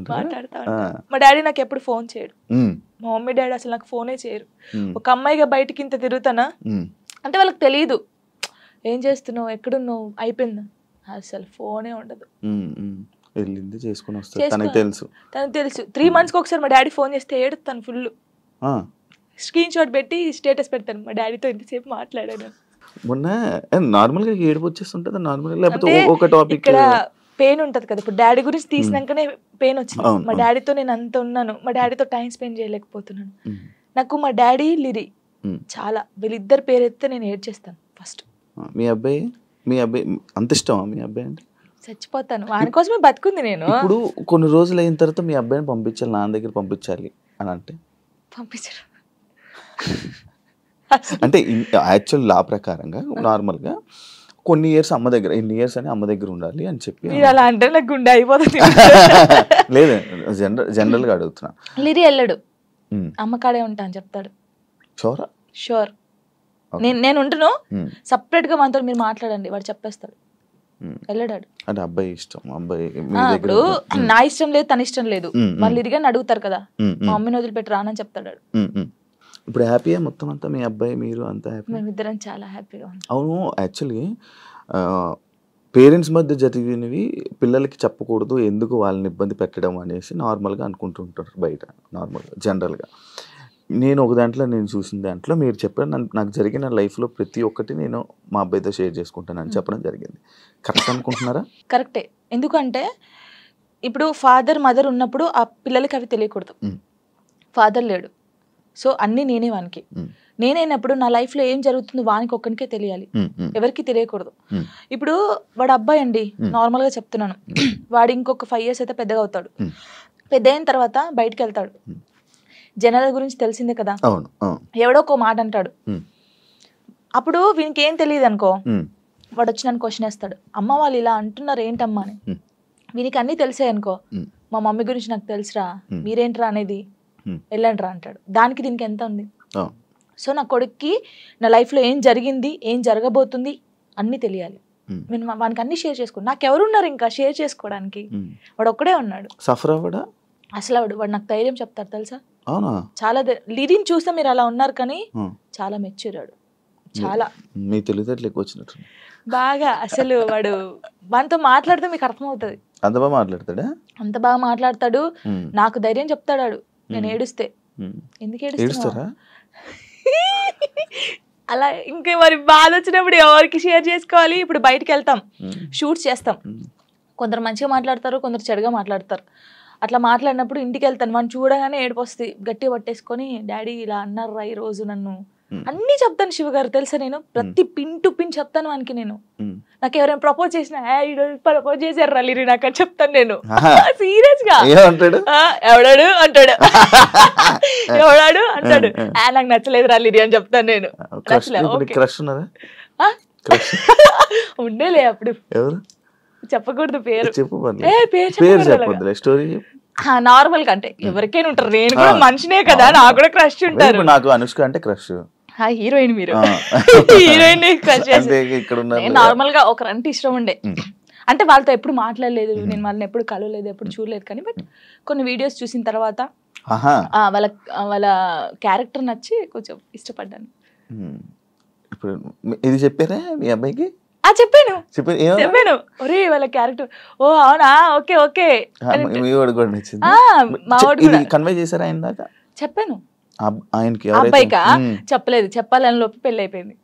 మా డాడీ నాకు ఎప్పుడు ఫోన్ చేయడు, మా మమ్మీ డాడీ అసలు నాకు ఫోనే చేయరు. ఒక అమ్మాయిగా బయటకి ఇంత తిరుగుతానా అంటే వాళ్ళకి తెలియదు, ఏం చేస్తున్నావు, ఎక్కడున్నావు, అయిపోయిందా, అసలు ఫోనే ఉండదు. వెళ్ళింది చేసుకుని వస్తాను, తనకు తెలుసు. 3 monthsకి ఒకసారి మా డాడీ ఫోన్ చేస్తే ఏడుస్తాను ఫుల్, స్క్రీన్ షాట్ పెట్టి స్టేటస్ పెడతాను, మా డాడీతో ఇంతసేపు మాట్లాడాను. మొన్న నార్మల్గా ఏడుపు వచ్చేస్తుంటుంది నార్మల్గా, లేకపోతే ఒక టాపిక్ ఇక్కడ పెయిన్ ఉంటది కదా. ఇప్పుడు డాడీ గురించి తీసినాకనే పెయిన్ వచ్చింది. మా డాడీతో నేను అంత ఉన్నాను, మా డాడీతో టైం స్పెండ్ చేయలేకపోతున్నాను. నాకు మా డాడీ లిరి చాలా, వీళ్ళిద్దరు పేరు ఎత్తే నేను ఏడ్చేస్తాను ఫస్ట్. మీ అబ్బాయి అంత ఇష్టమా మీ అబ్బాయి అంటే? చచ్చిపోతాను వాని కోసమే బతుకుంది నేను. ఇప్పుడు కొన్ని రోజులు అయిన తర్వాత మీ అబ్బాయిని పంపించాలి, నాన్న దగ్గర పంపించాలి అని అంటే పంపించరు. అంటే యాక్చువల్ లా ప్రకారంగా నార్మల్గా కొన్ని ఇయర్స్ అమ్మ దగ్గర, ఇన్ని ఇయర్స్ అని అమ్మ దగ్గర ఉండాలి అని చెప్పి. అలా అంటే నాకు గుండె అయిపోతుంది. లేదు, జనరల్గా అడుగుతున్నా. లిరి వెళ్ళడు, అమ్మ కాడే ఉంటా అని చెప్తాడు. షూర్. నేను ఉంటును, సపరేట్ గా మనతో మీరు మాట్లాడండి, వాడు చెప్పేస్తాడు, వెళ్ళడాడు. అంటే అబ్బాయి ఇష్టం, అబ్బాయి ఇప్పుడు నా ఇష్టం లేదు, తన ఇష్టం లేదు, వాళ్ళు ఇరిగాని అడుగుతారు కదా, మా మమ్మీని వదిలిపెట్టి రానని చెప్తాడు. ఇప్పుడు హ్యాపీయా మొత్తం అంతా, మీ అబ్బాయి మీరు అంతా హ్యాపీ? మేమిద్దరం చాలా హ్యాపీగా ఉన్నాం. అవును, యాక్చువల్లీ పేరెంట్స్ మధ్య జరిగినవి పిల్లలకి చెప్పకూడదు, ఎందుకు వాళ్ళని ఇబ్బంది పెట్టడం అనేసి నార్మల్గా అనుకుంటుంటారు బయట, నార్మల్గా జనరల్గా. నేను ఒక దాంట్లో నేను చూసిన దాంట్లో మీరు చెప్పారు, నాకు జరిగిన లైఫ్లో ప్రతి ఒక్కటి నేను మా అబ్బాయితో షేర్ చేసుకుంటానని చెప్పడం జరిగింది. కరెక్ట్ అనుకుంటున్నారా? కరెక్టే. ఎందుకంటే ఇప్పుడు ఫాదర్ మదర్ ఉన్నప్పుడు ఆ పిల్లలకి అవి తెలియకూడదు. ఫాదర్ లేడు, సో అన్నీ నేనే వానికి. నేనైనప్పుడు నా లైఫ్లో ఏం జరుగుతుందో వానికి ఒక్కనికే తెలియాలి, ఎవరికి తెలియకూడదు. ఇప్పుడు వాడు అబ్బాయి అండి, నార్మల్గా చెప్తున్నాను, వాడు ఇంకొక 5 years అయితే పెద్దగా అవుతాడు. పెద్ద అయిన తర్వాత బయటకు వెళ్తాడు, జనాల గురించి తెలిసిందే కదా, ఎవడో ఒక మాట అంటాడు. అప్పుడు వీనికి ఏం తెలియదు అనుకో, వాడు వచ్చి నన్ను క్వశ్చన్ వేస్తాడు, అమ్మ వాళ్ళు ఇలా అంటున్నారు ఏంటమ్మా అని. వీనికి అన్నీ తెలిసాయి అనుకో, మా మమ్మీ గురించి నాకు తెలుసురా, మీరేంట్రా అనేది, వెళ్ళండిరా అంటాడు. దానికి దీనికి ఎంత ఉంది? సో నా కొడుక్కి నా లైఫ్లో ఏం జరిగింది, ఏం జరగబోతుంది అన్నీ తెలియాలి. నేను వానికి అన్ని షేర్ చేసుకో. నాకెవరున్నారు ఇంకా షేర్ చేసుకోవడానికి? వాడు ఒక్కడే ఉన్నాడు. సఫర్ అవ్వడా అసలు? వాడు నాకు ధైర్యం చెప్తారు తెలుసా. అవునా? చాలా లిరిని చూస్తే మీరు అలా ఉన్నారు కానీ చాలా మెచ్యూరాడు. చాలా మీ తెలివితేటలు ఎక్కువ వచ్చినట్టు బాగా. అసలు వాడు వానితో మాట్లాడితే మీకు అర్థమవుతుంది. అంత బాగా మాట్లాడతాడా? అంత బాగా మాట్లాడతాడు. నాకు ధైర్యం చెప్తాడు నేను ఏడుస్తే. ఎందుకు ఏడుస్తారా అలా? ఇంకా మరి బాధ వచ్చినప్పుడు ఎవరికి షేర్ చేసుకోవాలి? ఇప్పుడు బయటకు వెళ్తాం, షూట్స్ చేస్తాం, కొందరు మంచిగా మాట్లాడతారు, కొందరు చెడుగా మాట్లాడతారు. అట్లా మాట్లాడినప్పుడు ఇంటికి వెళ్తాను, మనం చూడగానే ఏడుపు వస్తుంది, గట్టిగా పట్టేసుకొని డాడీ ఇలా అన్నారా ఈ రోజు నన్ను అన్నీ చెప్తాను. శివ గారు తెలుసా, నేను ప్రతి పిన్ టు పిన్ చెప్తాను వానికి. నేను నాకు ఎవరైనా ప్రపోజ్ చేసినా ప్రపోజ్ చేశారు రలీరి నాకు అని చెప్తాను నేను సీరియస్ గా. ఎవడాడు అంటాడు, ఎవడాడు అంటాడు, నాకు నచ్చలేదు రలీరి అని చెప్తాను నేను. ఉండేలే అప్పుడు, చెప్పకూడదు పేరు. నార్మల్ గా అంటే ఎవరికైనా ఉంటారు, నేను కూడా మనిషినే కదా, నాకు కూడా క్రష్ ఉంటారు. నాకు అనుష్క అంటే క్రష్. హీరోయిన్ మీరు హీరోయిన్ నార్మల్ గా ఒకరంటే ఇష్టం ఉండే. అంటే వాళ్ళతో ఎప్పుడు మాట్లాడలేదు, నేను వాళ్ళని ఎప్పుడు కలవలేదు, ఎప్పుడు చూడలేదు. కానీ బట్ కొన్ని వీడియోస్ చూసిన తర్వాత వాళ్ళ క్యారెక్టర్ నచ్చి కొంచెం ఇష్టపడ్డాను. ఇప్పుడు ఇది చెప్పారా మీ అబ్బాయికి? చెప్పాను. ఒరే వాళ్ళ క్యారెక్టర్, ఓ అవునా, ఓకే ఓకే. చెప్పాను. అబ్బాయికా చెప్పలేదు, చెప్పాలని లోపు పెళ్లి అయిపోయింది.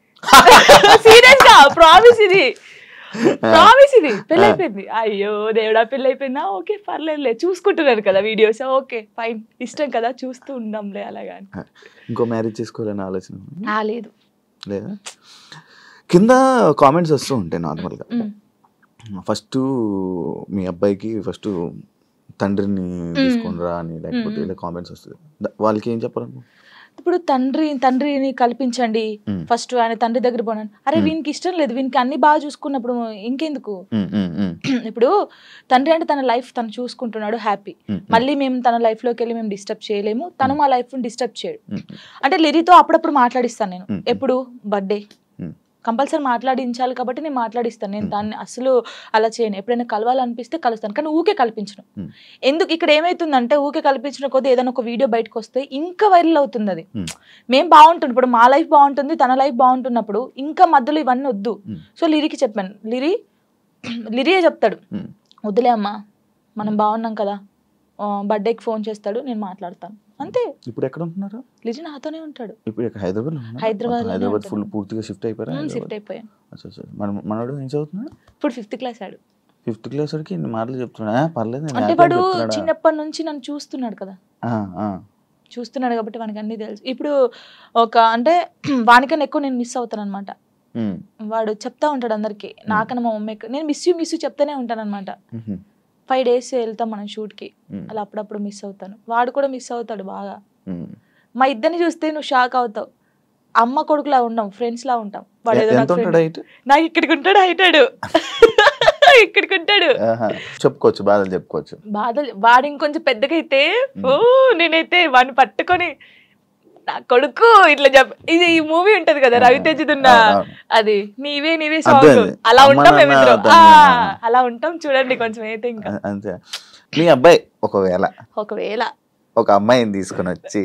సీరియస్ గా ప్రామిస్, ఇది ప్రామిస్, ఇది పెళ్లి అయిపోయింది. అయ్యో దేవుడా పెళ్లి అయిపోయిందా, ఓకే పర్లేదులే, చూసుకుంటున్నారు కదా వీడియోస్, ఓకే ఫైన్, ఇష్టం కదా చూస్తూ ఉందాంలే అలాగా. ఇంకో మ్యారేజ్ చేసుకోవాలని ఆలోచన లేదు లేదా? కింద కామెంట్స్ వస్తూ ఉంటాయి నార్మల్గా. ఫస్ట్ మీ అబ్బాయికి ఫస్ట్ తండ్రిని తీసుకునిరా అని, లేకపోతే ఇలా కామెంట్స్ వస్తుంది, వాళ్ళకి ఏం చెప్పాలను? ఇప్పుడు తండ్రిని కల్పించండి ఫస్ట్, ఆయన తండ్రి దగ్గర పోనాను. అరే వీనికి ఇష్టం లేదు, వీనికి అన్ని బాగా చూసుకున్నప్పుడు ఇంకెందుకు? ఇప్పుడు తండ్రి అంటే తన లైఫ్ తను చూసుకుంటున్నాడు, హ్యాపీ. మళ్ళీ మేము తన లైఫ్ లోకి వెళ్ళి మేము డిస్టర్బ్ చేయలేము, తను మా లైఫ్ డిస్టర్బ్ చేయడు. అంటే లిరితో అప్పుడప్పుడు మాట్లాడిస్తాను నేను. ఎప్పుడు బర్త్డే కంపల్సరీ మాట్లాడించాలి కాబట్టి నేను మాట్లాడిస్తాను. నేను దాన్ని అసలు అలా చేయను. ఎప్పుడైనా కలవాలనిపిస్తే కలుస్తాను, కానీ ఊకే కల్పించను. ఎందుకు ఇక్కడ ఏమైతుందంటే ఊకే కల్పించిన కొద్ది ఏదైనా ఒక వీడియో బయటకు వస్తే ఇంకా వైరల్ అవుతుంది. అది మేము బాగుంటుంది, ఇప్పుడు మా లైఫ్ బాగుంటుంది, తన లైఫ్ బాగుంటున్నప్పుడు ఇంకా మధ్యలో ఇవన్నీ వద్దు. సో లిరికి చెప్పాను, లిరియే చెప్తాడు, వద్దులే అమ్మా మనం బాగున్నాం కదా, బర్త్డేకి ఫోన్ చేస్తాడు, నేను మాట్లాడతాను అంతే. ఇప్పుడు ఎక్కడ ఉంటున్నారు? లిజి నాతోనే ఉంటాడు. ఇప్పుడు హైదరాబాద్ ఫుల్ పూర్తిగా షిఫ్ట్ అయిపోయారు? షిఫ్ట్ అయిపోయాను. మనోడు ఏం చదువుతున్నాడు ఇప్పుడు? 5th క్లాస్ ఆడు. 5th క్లాస్ వాడికి మాటలు చెప్తున్నా పర్లేదు అంటే వాడు చిన్నప్పటి నుంచి నన్ను చూస్తున్నాడు కదా, చూస్తున్నాడు కాబట్టి వానికి అన్ని తెలుసు. ఇప్పుడు ఒక అంటే వానికన్నా ఎక్కువ నేను మిస్ అవుతాను అనమాట. వాడు చెప్తా ఉంటాడు అందరికి, నాకన్నా మా మమ్మీ నేను మిస్ యూ చెప్తానే ఉంటాను అనమాట. 5 days వెళ్తాం మనం షూట్కి, అలా అప్పుడప్పుడు మిస్ అవుతాను. వాడు కూడా మిస్ అవుతాడు బాగా. మా ఇద్దరిని చూస్తే నువ్వు షాక్ అవుతావు. అమ్మ కొడుకులా ఉండం, ఫ్రెండ్స్ లా ఉంటాం. వాడు ఏదో నాకు ఇక్కడికి ఉంటాడు, హైటాడు ఇక్కడికి ఉంటాడు. చెప్పుకోవచ్చు బాధలు, చెప్పుకోవచ్చు బాధలు. వాడు ఇంకొంచెం పెద్దగా అయితే నేనైతే వాడిని పట్టుకొని నా కొడుకు ఇట్లా ఇది ఈ మూవీ ఉంటది కదా రవితేజదున్న, అది నీవే సాంగ్, అలా ఉంటాం మేమిద్దరం, అలా ఉంటాం చూడండి కొంచెం అయితే. ఇంకా అంతే. మీ అబ్బాయి ఒకవేళ ఒక అమ్మాయిని తీసుకుని వచ్చి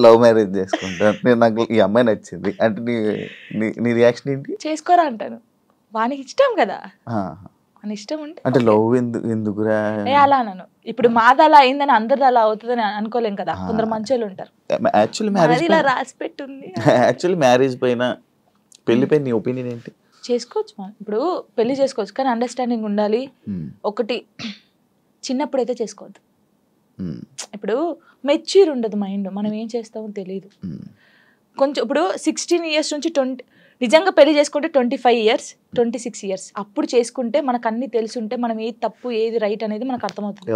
లవ్ మ్యారేజ్ చేసుకుంటాను, నాకు ఈ అమ్మాయి నచ్చింది అంటే నీ రియాక్షన్ ఏంటి? చేసుకోరా అంటాను. వానికి ఇష్టం కదా, అని ఇష్టం ఉంటే అంటే లవ్ ఎందుకురా అలా అన్నాను. ఇప్పుడు మాది అలా అయిందని అందరిది అలా అవుతుందని అనుకోలేం కదా, కొందరు మంచోళ్ళు ఉంటారు. యాక్చువల్లీ మ్యారేజ్ పైన పెళ్లి పైన నీ ఒపీనియన్ ఏంటి? చేసుకోవచ్చు మనం, ఇప్పుడు పెళ్లి చేసుకోవచ్చు, కానీ అండర్స్టాండింగ్ ఉండాలి. ఒకటి చిన్నప్పుడు అయితే చేసుకోవద్దు. ఇప్పుడు మెచ్యూర్ ఉండదు మైండ్, మనం ఏం చేస్తామో తెలియదు. కొంచెం ఇప్పుడు 16 years నుంచి 20 నిజంగా పెళ్లి చేసుకుంటే 25 years 26 years అప్పుడు చేసుకుంటే మనకు అన్ని తెలుసుంటే మనం ఏది తప్పు ఏది రైట్ అనేది మనకు అర్థమవుతుంది.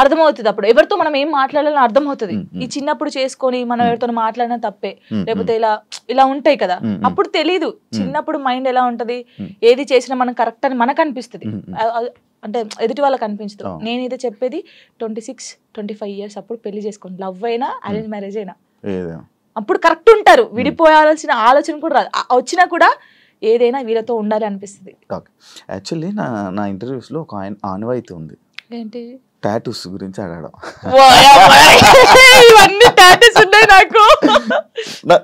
అర్థమవుతుంది అప్పుడు ఎవరితో మనం ఏం మాట్లాడాలని అర్థమవుతుంది. ఈ చిన్నప్పుడు చేసుకొని మనం ఎవరితో మాట్లాడినా తప్పే, లేకపోతే ఇలా ఉంటాయి కదా, అప్పుడు తెలీదు. చిన్నప్పుడు మైండ్ ఎలా ఉంటది, ఏది చేసినా మనం కరెక్ట్ అని మనకు అనిపిస్తుంది. అంటే ఎదుటి వాళ్ళకి అనిపించదు. నేనైతే చెప్పేది 26-25 ఇయర్స్ అప్పుడు పెళ్లి చేసుకోండి. లవ్ అయినా అరేంజ్ మ్యారేజ్ అయినా అప్పుడు కరెక్ట్ ఉంటారు. విడిపోయాల్సిన ఆలోచన కూడా రాదు. వచ్చినా కూడా ఏదైనా వీళ్ళతో ఉండాలి అనిపిస్తుంది. యాక్చువల్లీ నా ఇంటర్వ్యూస్లో ఒక ఆనవాయితీ ఉంది. ఏంటి? టాటూస్ గురించి అడగడం. ఇవన్నీ టాటూస్ ఉన్నాయి నాకు.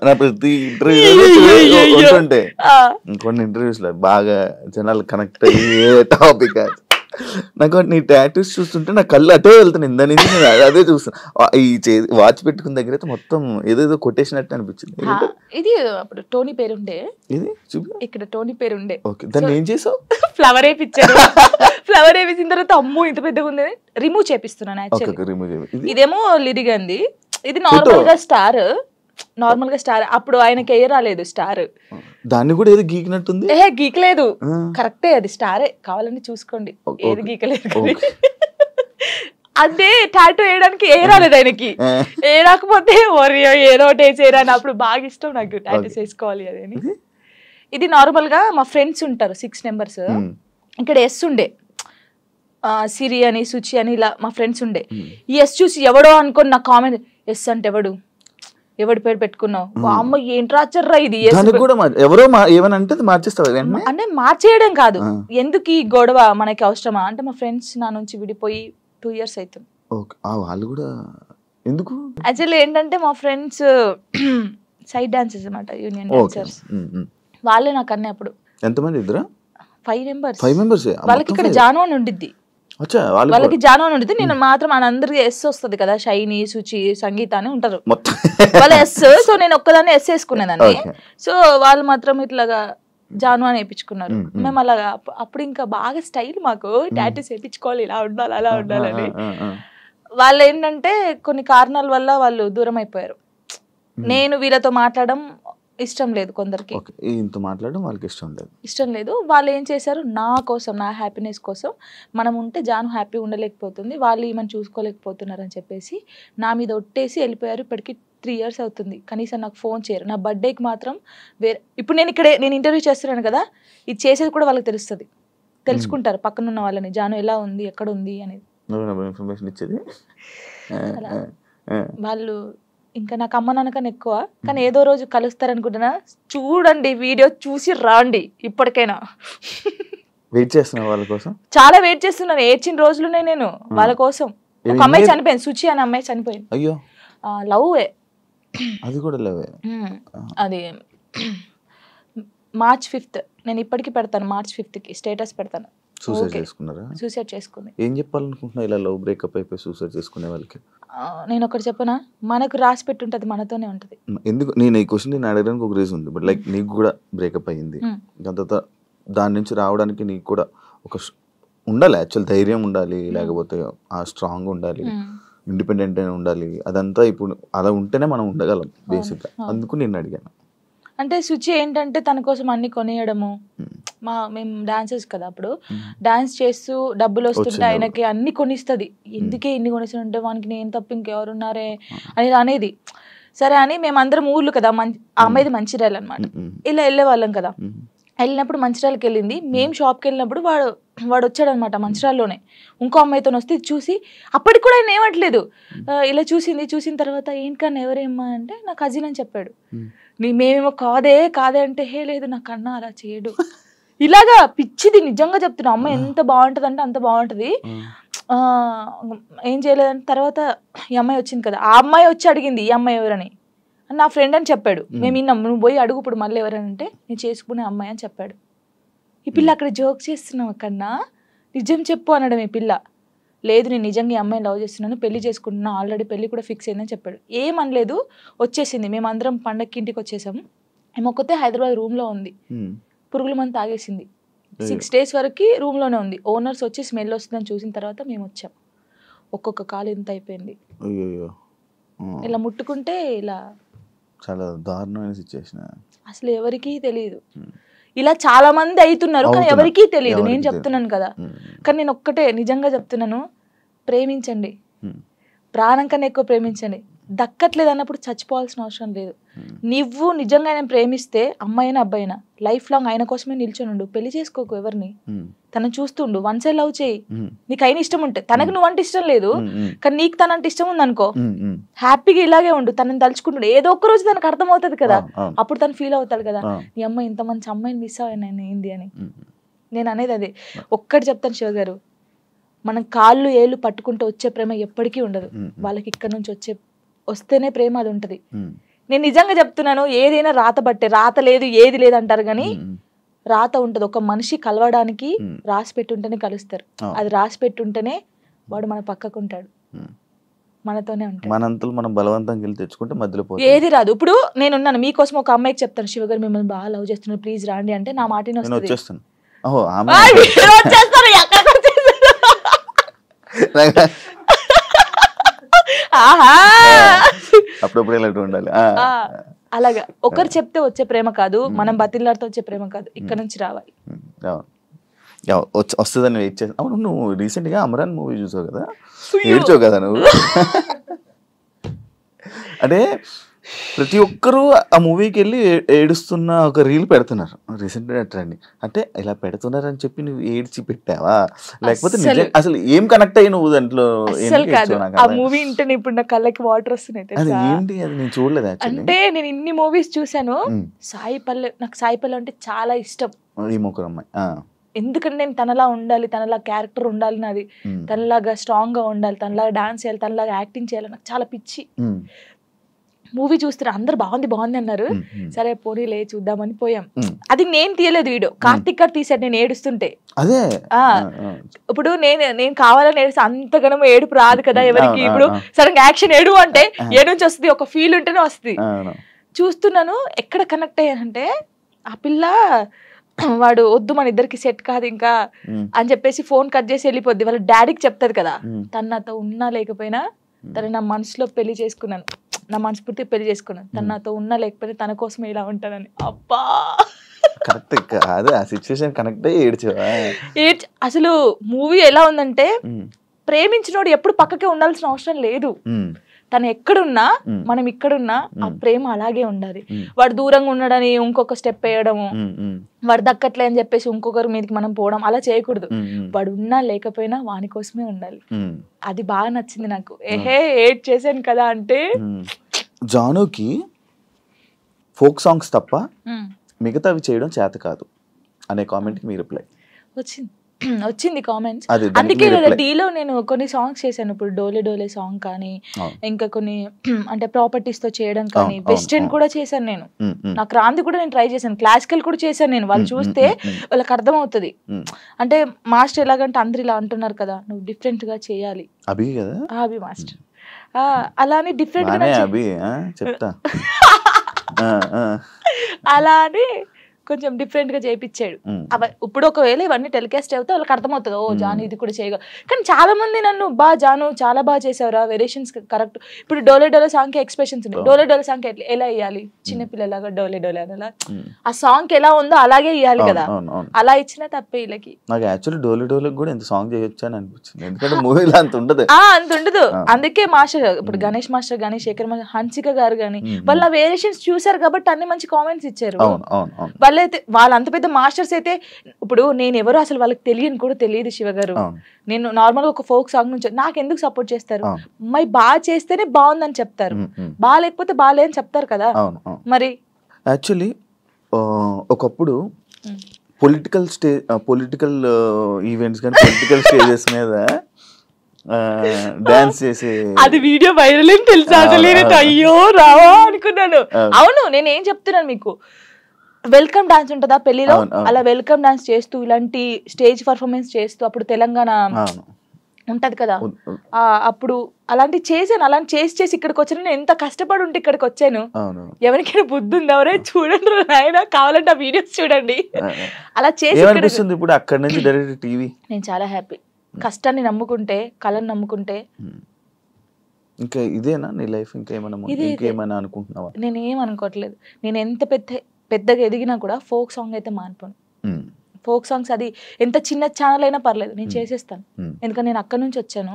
నా ప్రతి ఇంటర్వ్యూ ఉంటే కొన్ని ఇంటర్వ్యూస్ లో బాగా జనాలు కనెక్ట్ అయ్యే టాపిక్ నాకు నీ టాటూస్ చూస్తుంటే నా కళ్ళు అటే వెళ్తున్నాయి. ఇందా నుంచి నేను అదే చూస్తాను. ఈ వాచ్ పెట్టుకున్న దగ్గర అయితే మొత్తం ఏదేదో కొట్టేసినట్టు అనిపించింది. ఇది అప్పుడు టోనీ పేరుండే. ఇది చూపి ఇక్కడ టోనీ పేరుండే. ఓకే, దాన్ని ఏం చేసావు? ఫ్లవర్ వేయించారు. ఫ్లవర్ వేయించిన తర్వాత అమ్మో ఇంత పెద్దగా ఉంది, రిమూవ్ చేపిస్తున్నాను. యాక్చువల్లీ ఇదేమో లిరిగంది, ఇది నార్మల్ గా స్టార్. నార్మల్ గా స్టార్ అప్పుడు ఆయనకి ఏ రాలేదు స్టార్. దాన్ని కూడా ఏదో గీకినట్టుంది. గీకలేదు, కరెక్టే, అది స్టారే. కావాలని చూసుకోండి, ఏది గీకలేదు. అదే టాటూ వేయడానికి ఏ రాలేదు ఆయనకి. ఏ రాకపోతే ఏదో ఒకటి వేసేయరా అని. అప్పుడు బాగా ఇష్టం నాకు టాటూస్ వేసుకోవాలి అదని. ఇది నార్మల్ గా మా ఫ్రెండ్స్ ఉంటారు 6 members. ఇక్కడ ఎస్ ఉండే, సిరి అని సుచి అని ఇలా మా ఫ్రెండ్స్ ఉండే. ఈ ఎస్ చూసి ఎవడో అనుకోని నా కామెంట్, ఎస్ అంటే ఎవడి పేరు పెట్టుకున్నావు? అమ్మ ఏంటి రాచర్రా ఇది. ఎవరో ఏమనంటే మార్చేస్తావు అంటే మార్చేయడం కాదు, ఎందుకు ఈ గొడవ మనకి అవసరమా అంటే మా ఫ్రెండ్స్ నా నుంచి విడిపోయి 2 years అవుతుంది. వాళ్ళు కూడా ఎందుకు? యాక్చువల్లీ ఏంటంటే మా ఫ్రెండ్స్ సైడ్ డాన్సర్స్ అన్నమాట, యూనియన్ డాన్సర్స్. వాళ్ళే నాకు అన్నీ. అప్పుడు ఎంతమంది? ఇద్దరా? 5 members. వాళ్ళకి ఇక్కడ జాను అని ఉండిద్ది, వాళ్ళకి జాను అని ఉండిద్ది. నేను మాత్రం అందరికి ఎస్ వస్తుంది కదా, షైని, సుచి, సంగీత అని ఉంటారు వాళ్ళ ఎస్. సో నేను ఒక్కదాన్ని ఎస్ వేసుకునేదాన్ని. సో వాళ్ళు మాత్రం ఇట్లాగా జాను అని వేయించుకున్నారు. మేము అలాగా అప్పుడు ఇంకా బాగా స్టైల్ మాకు, టాటూస్ వేయించుకోవాలి, ఇలా ఉండాలి అలా ఉండాలని. వాళ్ళు ఏంటంటే కొన్ని కారణాల వల్ల వాళ్ళు దూరం అయిపోయారు. నేను వీళ్ళతో మాట్లాడడం ఇష్టం లేదు కొందరికి, మాట్లాడడం వాళ్ళకి ఇష్టం లేదు. వాళ్ళు ఏం చేశారు, నా కోసం, నా హ్యాపీనెస్ కోసం, మనం ఉంటే జాను హ్యాపీ ఉండలేకపోతుంది, వాళ్ళు ఏమని చూసుకోలేకపోతున్నారు అని చెప్పేసి నా మీద ఒట్టేసి వెళ్ళిపోయారు. ఇప్పటికి 3 years అవుతుంది. కనీసం నాకు ఫోన్ చేయరు. నా బర్త్డేకి మాత్రం ఇప్పుడు నేను ఇంటర్వ్యూ చేస్తున్నాను కదా, ఇది చేసేది కూడా వాళ్ళకి తెలుస్తుంది, తెలుసుకుంటారు పక్కన ఉన్న వాళ్ళని, జాను ఎలా ఉంది, ఎక్కడ ఉంది అనేది వాళ్ళు. ఇంకా నాకు అమ్మ నాన్నకన్నా ఎక్కువ, కానీ ఏదో రోజు కలుస్తారనుకుంటున్నా. చూడండి, వీడియో చూసి రాండి. ఇప్పటికైనా వెయిట్ చేస్తున్నా వాళ్ళ కోసం, చాలా వెయిట్ చేస్తున్నాను. ఏడ్చిన రోజులునే నేను వాళ్ళ కోసం. ఒక అమ్మాయి చనిపోయింది, సుచి అనే అమ్మాయి చనిపోయింది. అయ్యో, లవ్. అది కూడా లవ్. అది March 5th. నేను ఇప్పటికి పెడతాను, March 5th స్టేటస్ పెడతాను. సూసైడ్ చేసుకుంది. ఏం చెప్పాలనుకుంటున్నా ఇలా లవ్ బ్రేకప్ అయిపోయి సూసైడ్ చేసుకునే వాళ్ళకి? నేను ఒకటి చెప్పనా, మనకు రాసి పెట్టి ఉంటుంది, మనతోనే ఉంటుంది. ఎందుకు నేను ఈ క్వశ్చన్ నేను అడగడానికి ఒక రీజన్ ఉంది. బట్ లైక్ నీకు కూడా బ్రేకప్ అయ్యింది, దాని తర్వాత దాని నుంచి రావడానికి నీకు కూడా ఒక ఉండాలి, యాక్చువల్ ధైర్యం ఉండాలి, లేకపోతే ఆ స్ట్రాంగ్ ఉండాలి, ఇండిపెండెంట్ అయినా ఉండాలి. అదంతా ఇప్పుడు అలా ఉంటేనే మనం ఉండగలం బేసిక్గా. అందుకు నేను అడిగాను. అంటే సుచి ఏంటంటే తన కోసం అన్ని కొనియడము. మేము డాన్సర్స్ కదా, అప్పుడు డాన్స్ చేస్తూ డబ్బులు వస్తుంటే ఆయనకి అన్ని కొనిస్తుంది. ఎందుకే ఇన్ని కొనిస్తుంటే వానికి నేను తప్ప ఇంకెవరున్నారే అనేది. సరే అని మేమందరం ఊర్లు కదా, ఆ అమ్మాయిది మంచిర్యాల అనమాట. ఇలా వెళ్ళే వాళ్ళం కదా. వెళ్ళినప్పుడు మంచిర్యాలకి వెళ్ళింది. మేము షాప్కి వెళ్ళినప్పుడు వాడు వచ్చాడు అనమాట మంచిర్యాలలోనే. ఇంకో అమ్మాయితో వస్తే చూసి, అప్పటికి కూడా ఆయన ఏమట్లేదు, ఇలా చూసిన తర్వాత ఏంటన్నా ఎవరేమ్మా అంటే నా కజిన్ అని చెప్పాడు. మేమేమో కాదే అంటే, హే లేదు నా కన్నా అలా చేయడు, ఇలాగా పిచ్చిది. నిజంగా చెప్తున్నా, అమ్మాయి ఎంత బాగుంటుంది అంటే అంత బాగుంటుంది. ఏం చేయలేదంటే తర్వాత ఈ అమ్మాయి వచ్చింది కదా, ఆ అమ్మాయి వచ్చి అడిగింది ఈ అమ్మాయి ఎవరని. నా ఫ్రెండ్ అని చెప్పాడు. మేము విన్నాం. నువ్వు పోయి అడుగు ఇప్పుడు మళ్ళీ ఎవరనంటే నేను చేసుకునే అమ్మాయి అని చెప్పాడు. ఈ పిల్ల అక్కడ జోక్ చేస్తున్నావు కన్నా, నిజం చెప్పు అనడం. ఈ పిల్ల లేదు నేను నిజంగా ఈ అమ్మాయిని లవ్ చేస్తున్నాను, పెళ్లి చేసుకుంటున్నా, ఆల్రెడీ పెళ్లి కూడా ఫిక్స్ అయిందని చెప్పాడు. ఏమనలేదు, వచ్చేసింది. మేమందరం పండగకి ఇంటికి వచ్చేసాము. ఏమొక్కతే హైదరాబాద్ రూమ్లో ఉంది, పురుగుల మందు తాగేసింది. 6 days వరకు రూమ్లోనే ఉంది. ఓనర్స్ వచ్చి స్మెల్ వస్తుందని చూసిన తర్వాత మేము వచ్చాం. ఒక్కొక్క కాలు ఇంత అయిపోయింది. ఇలా ముట్టుకుంటే ఇలా చాలా దారుణమైన సిచ్యువేషన్. అసలు ఎవరికీ తెలియదు. ఇలా చాలా మంది అవుతున్నారు కానీ ఎవరికీ తెలియదు. నేను చెప్తున్నాను కదా, కానీ నేను ఒక్కటే నిజంగా చెప్తున్నాను, ప్రేమించండి, ప్రాణం కన్నా ఎక్కువ ప్రేమించండి. దక్కట్లేదు అన్నప్పుడు చచ్చిపోవాల్సిన అవసరం లేదు. నువ్వు నిజంగా ఆయన ప్రేమిస్తే అమ్మాయినా అబ్బాయినా లైఫ్ లాంగ్ ఆయన కోసమే నిల్చొని ఉండు. పెళ్లి చేసుకోకు ఎవరిని, తనని చూస్తుండు, వన్ సైడ్ లవ్ చేయి. నీకు అయిన ఇష్టం ఉంటే, తనకు నువ్వంటే ఇష్టం లేదు కానీ నీకు తనంటే ఇష్టం ఉంది అనుకో, హ్యాపీగా ఇలాగే ఉండు. తనని తలుచుకుంటుండు, ఏదో ఒక్క రోజు తనకు అర్థం అవుతుంది కదా, అప్పుడు తను ఫీల్ అవుతాడు కదా, నీ అమ్మాయి ఇంత మంచి అమ్మాయిని మిస్ అయ్యాను ఏంది అని. నేను అనేది అదే ఒక్కటి చెప్తాను శివ గారు, మనం కాళ్ళు ఏళ్ళు పట్టుకుంటూ వచ్చే ప్రేమ ఎప్పటికీ ఉండదు. వాళ్ళకి ఇక్కడ నుంచి వస్తేనే ప్రేమ అది ఉంటది. నేను నిజంగా చెప్తున్నాను, ఏదైనా రాత బట్టే, రాత లేదు ఏది లేదు అంటారు కానీ రాత ఉంటది. ఒక మనిషి కలవడానికి రాసి పెట్టుంటేనే కలుస్తారు. అది రాసి పెట్టుంటేనే వాడు మన పక్కకుంటాడు, మనతోనే ఉంటాడు. మనంతలు మనం బలవంతంగా వెళ్ళి తెచ్చుకుంటే మధ్యలో ఏది రాదు. ఇప్పుడు నేనున్నాను మీకోసం, ఒక అమ్మాయికి చెప్తాను, శివ గారు మిమ్మల్ని బాగా లవ్ చేస్తున్నారు ప్లీజ్ రాండి అంటే నా మాటనే వస్తుంది. అప్పుడప్పుడు ఇలాంటి ఉండాలి. అలాగా ఒకరు చెప్తే వచ్చే ప్రేమ కాదు, మనం బతిలాడితే వచ్చే ప్రేమ కాదు, ఇక్కడ నుంచి రావాలి. వస్తుందని వెయిట్ చేస్తా. అవును, నువ్వు రీసెంట్ గా అమరాన్ మూవీ చూసావు కదా, ఏడ్చావు కదా నువ్వు. అంటే ప్రతి ఒక్కరూ ఆ మూవీకి వెళ్ళి ఏడుస్తున్న ఒక రీల్ పెడుతున్నారు రీసెంట్ ట్రెండ్. అంటే ఇలా పెడుతున్నారని చెప్పి నువ్వు ఏడ్చి పెట్టావా, లేకపోతే అసలు ఏం కనెక్ట్ అయ్యి నువ్వు దాంట్లో? ఆ మూవీ ఇంటే ఇప్పుడు నా కళ్ళకి వాటర్ వస్తున్నాయి. అది ఏంటి, అది నేను చూడలేదు. అంటే నేను ఇన్ని మూవీస్ చూసాను, సాయి పల్లె, నాకు సాయి పల్లె అంటే చాలా ఇష్టం. ఈ ముగ్గురు అమ్మాయి, ఎందుకంటే నేను తనలా ఉండాలి, తనలా క్యారెక్టర్ ఉండాలి నాది, తనలాగా స్ట్రాంగ్ గా ఉండాలి, తనలాగా డాన్స్ చేయాలి, తనలాగా యాక్టింగ్ చేయాలి, నాకు చాలా పిచ్చి. మూవీ చూస్తారు, అందరు బాగుంది బాగుంది అన్నారు, సరే పోనీ లే చూద్దామని పోయాం. అది నేను తీయలేదు వీడియో, కార్తిక్ గారు తీసాడు నేను ఏడుస్తుంటే. అదే ఇప్పుడు నేను కావాలని ఏడుస్తే అంతగానో ఏడుపు రాదు కదా ఎవరికి. ఇప్పుడు సడన్ యాక్షన్ ఏడు అంటే ఏ నుంచి వస్తుంది, ఒక ఫీల్ ఉంటేనే వస్తుంది. చూస్తున్నాను, ఎక్కడ కనెక్ట్ అయ్యానంటే ఆ పిల్ల వాడు వద్దు మన ఇద్దరికి సెట్ కాదు ఇంకా అని చెప్పేసి ఫోన్ కట్ చేసి వెళ్ళిపోద్ది. వాళ్ళ డాడీకి చెప్తాది కదా, తను నాతో ఉన్నా లేకపోయినా తను నా మనసులో పెళ్లి చేసుకున్నాను, నా మనస్ఫూర్తి పెళ్లి చేసుకున్నాను, తను నాతో ఉన్నా లేకపోయినా తన కోసమే ఇలా ఉంటానని. అబ్బా అసలు మూవీ ఎలా ఉందంటే, ప్రేమించినోడు ఎప్పుడు పక్కకే ఉండాల్సిన అవసరం లేదు. తను ఎక్కడున్నా మనం ఇక్కడున్నా ఆ ప్రేమ అలాగే ఉండాలి. వాడు దూరంగా ఉన్నాడని ఇంకొక స్టెప్ వేయడము, వాడు దక్కట్లే అని చెప్పేసి ఇంకొకరి మీదకి మనం పోవడం అలా చేయకూడదు. వాడు ఉన్నా లేకపోయినా వాని కోసమే ఉండాలి. అది బాగా నచ్చింది నాకు. ఏహే ఏడ్ చేశాను కదా అంటే, జానుకి ఫోక్ సాంగ్స్ తప్ప మిగతావి చేయడం చేత కాదు అనే కామెంట్ మీ రిప్లై వచ్చింది కామెంట్స్. అందుకే డీలో నేను కొన్ని సాంగ్స్ చేశాను. ఇప్పుడు డోలే డోలే సాంగ్ కానీ, ఇంకా కొన్ని అంటే ప్రాపర్టీస్ తో చేయడం కానీ, వెస్టర్న్ కూడా చేశాను నేను. నాకు రాంది కూడా నేను ట్రై చేశాను, క్లాసికల్ కూడా చేశాను నేను. వాళ్ళు చూస్తే వాళ్ళకి అర్థం అవుతుంది. అంటే మాస్టర్ ఎలాగంటే అందరు ఇలా అంటున్నారు కదా, నువ్వు డిఫరెంట్ గా చేయాలి. అభి మాస్టర్ అలానే డిఫరెంట్ గా అలా అని కొంచెం డిఫరెంట్ గా చేయించాడు. ఇప్పుడు ఒకవేళ ఇవన్నీ టెలికాస్ట్ అవుతే వాళ్ళకి అర్థమవుతుంది, ఓ జాను ఇది కూడా చేయగలరు. కానీ చాలా మంది నన్ను జాను చాలా బాగా చేసావురా, వేరియేషన్స్ కరెక్ట్. ఇప్పుడు డోలే డోలే సాంగ్ కి ఎక్స్ప్రెషన్స్ ఉన్నాయి, డోలే డోలే సాంగ్ ఎలా ఇవ్వాలి, చిన్నపిల్లలాగా డోలే డోలే అలా ఆ సాంగ్ ఎలా ఉందో అలాగే ఇవ్వాలి కదా, అలా ఇచ్చినా తప్పే వీళ్ళకి. నాకు యాక్చువల్లీ డోలే డోలే కూడా ఎంత సాంగ్ చేయొచ్చు అని అనిపించింది, ఎందుకంటే మూవీలో అంత ఉండదు. అంత ఉండదు. అందుకే మాస్టర్ ఇప్పుడు గణేష్ మాస్టర్ కానీ, శేఖర్ మాస్టర్, హన్సిక గారు కానీ వాళ్ళ వేరియేషన్స్ చూసారు కాబట్టి అన్ని మంచి కామెంట్స్ ఇచ్చారు. వాళ్ళ అంత పెద్ద మాస్టర్స్ అయితే, ఇప్పుడు నేను ఎవరు అసలు వాళ్ళకి తెలియని కూడా తెలియదు శివ గారు. నేను నార్మల్ గా ఒక ఫోక్ సాంగ్ నుంచి నాకు ఎందుకు సపోర్ట్ చేస్తారు, మరి బాగా చేస్తేనే బాగుందని చెప్తారు, బాగా లేకపోతే బాగాలేదని చెప్తారు కదా. మరి యాక్చువల్లీ ఒకప్పుడు పొలిటికల్ ఈవెంట్స్ కానీ పొలిటికల్ స్టేజెస్ మీద డాన్స్ చేసే అది వీడియో వైరల్ అని తెలుసా, అయ్యో రావా అనుకున్నాను. అవును, నేను ఏం చెప్తున్నాను మీకు, వెల్కమ్ డాన్స్ ఉంటుందా పెళ్లిలో, అలా వెల్కమ్ డాన్స్ చేస్తూ ఇలాంటి స్టేజ్ పర్ఫార్మెన్స్ చేస్తూ, అప్పుడు తెలంగాణ ఉంటది కదా, అప్పుడు అలాంటి చేశాను. అలాంటి చేసి ఇక్కడికి వచ్చాను. నేను ఎంత కష్టపడి ఉంటే ఇక్కడికి వచ్చాను. ఎవరికైనా బుద్ధి ఉంది ఎవరే చూడండి నాయన, కావాలంటే ఆ వీడియోస్ చూడండి. అలా చేసి ఇప్పుడు అక్కడ నుంచి డైరెక్ట్ టీవీ. నేను చాలా హ్యాపీ. కష్టాన్ని నమ్ముకుంటే, కళను నమ్ముకుంటే. ఇంకా ఇదేనా నీ లైఫ్, ఇంకేమైనా అనుకుంటున్నావా? నేను ఏం అనుకోవట్లేదు. నేను ఎంత పెద్దగా ఎదిగినా కూడా ఫోక్ సాంగ్ అయితే మానిపోను. ఫోక్ సాంగ్స్ అది ఎంత చిన్న ఛానల్ అయినా పర్లేదు నేను చేసేస్తాను. ఎందుకంటే నేను అక్కడ నుంచి వచ్చాను,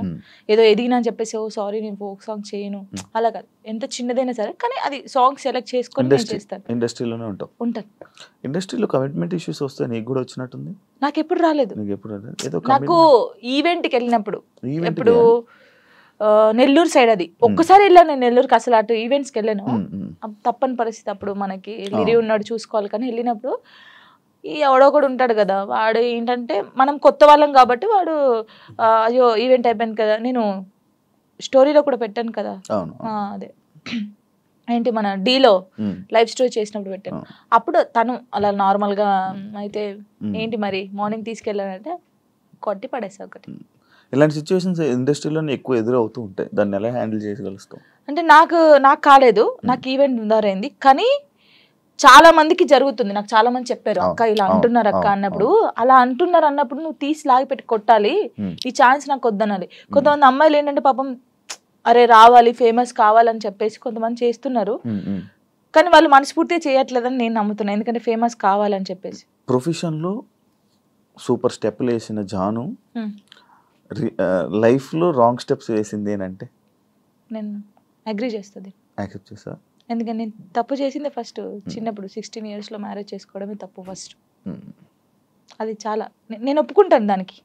ఏదో ఎదిగినా అని చెప్పేసి ఓ సారీ నేను ఫోక్ సాంగ్ చేయను అలా కాదు. ఎంత చిన్నదైనా సరే కానీ అది సాంగ్ సెలెక్ట్ చేసుకొని నేను చేస్తాను. ఇండస్ట్రీలోనే ఉంటాను. ఇండస్ట్రీలో కమిట్మెంట్ ఇష్యూస్ వస్తే నీకు కూడా వచ్చినట్టుంది? నాకు ఎప్పుడు రాలేదు. నాకు ఈవెంట్కి వెళ్ళినప్పుడు ఎప్పుడు నెల్లూరు సైడ్ అది ఒక్కసారి వెళ్ళాను నేను నెల్లూరుకి. అసలు అటు ఈవెంట్స్కి వెళ్ళాను, తప్పని పరిస్థితి అప్పుడు మనకి లిరి ఉన్నాడు చూసుకోవాలి. కానీ వెళ్ళినప్పుడు ఈ ఎవడో కూడా ఉంటాడు కదా, వాడు ఏంటంటే మనం కొత్త వాళ్ళం కాబట్టి వాడు అయ్యో ఈవెంట్ అయిపోయింది కదా, నేను స్టోరీలో కూడా పెట్టాను కదా అదే ఏంటి మన డీలో లైవ్ స్టోరీ చేసినప్పుడు పెట్టాను. అప్పుడు తను అలా నార్మల్గా అయితే ఏంటి మరి మార్నింగ్ తీసుకెళ్ళానంటే కొట్టి పడేసా ఒకటి. ఇలాంటి సిచ్యువేషన్స్ ఇండస్ట్రీలో ఎక్కువ ఎదురవుతూ ఉంటాయి, దాన్ని ఎలా హ్యాండిల్ చేయగలుగుతాం? అంటే నాకు కాలేదు, నాకు ఈవెంట్ దారైంది. కానీ చాలా మందికి జరుగుతుంది. నాకు చాలా మంది చెప్పారు అక్క ఇలా అంటున్నారు అక్క అన్నప్పుడు, అలా అంటున్నారు అన్నప్పుడు నువ్వు తీసి లాగి పెట్టి కొట్టాలి, ఈ ఛాన్స్ నాకు వద్దనాలి. కొంతమంది అమ్మాయిలు ఏంటంటే పాపం అరే రావాలి ఫేమస్ కావాలని చెప్పేసి కొంతమంది చేస్తున్నారు, కానీ వాళ్ళు మనస్ఫూర్తిగా చేయట్లేదని నేను నమ్ముతున్నాను. ఎందుకంటే ఫేమస్ కావాలని చెప్పేసి. ప్రొఫెషన్లో సూపర్ స్టెప్లు వేసిన జాను లైఫ్లో రాంగ్ స్టెప్స్ వేసింది ఏంటంటే నేను అగ్రీ చేస్తుంది. యాక్సెప్ట్ చేసా. ఎందుకంటే నేను తప్పు చేసిందే ఫస్ట్ చిన్నప్పుడు 16 yearsలో మ్యారేజ్ చేసుకోవడమే తప్పు ఫస్ట్. అది చాలా నేను ఒప్పుకుంటాను దానికి.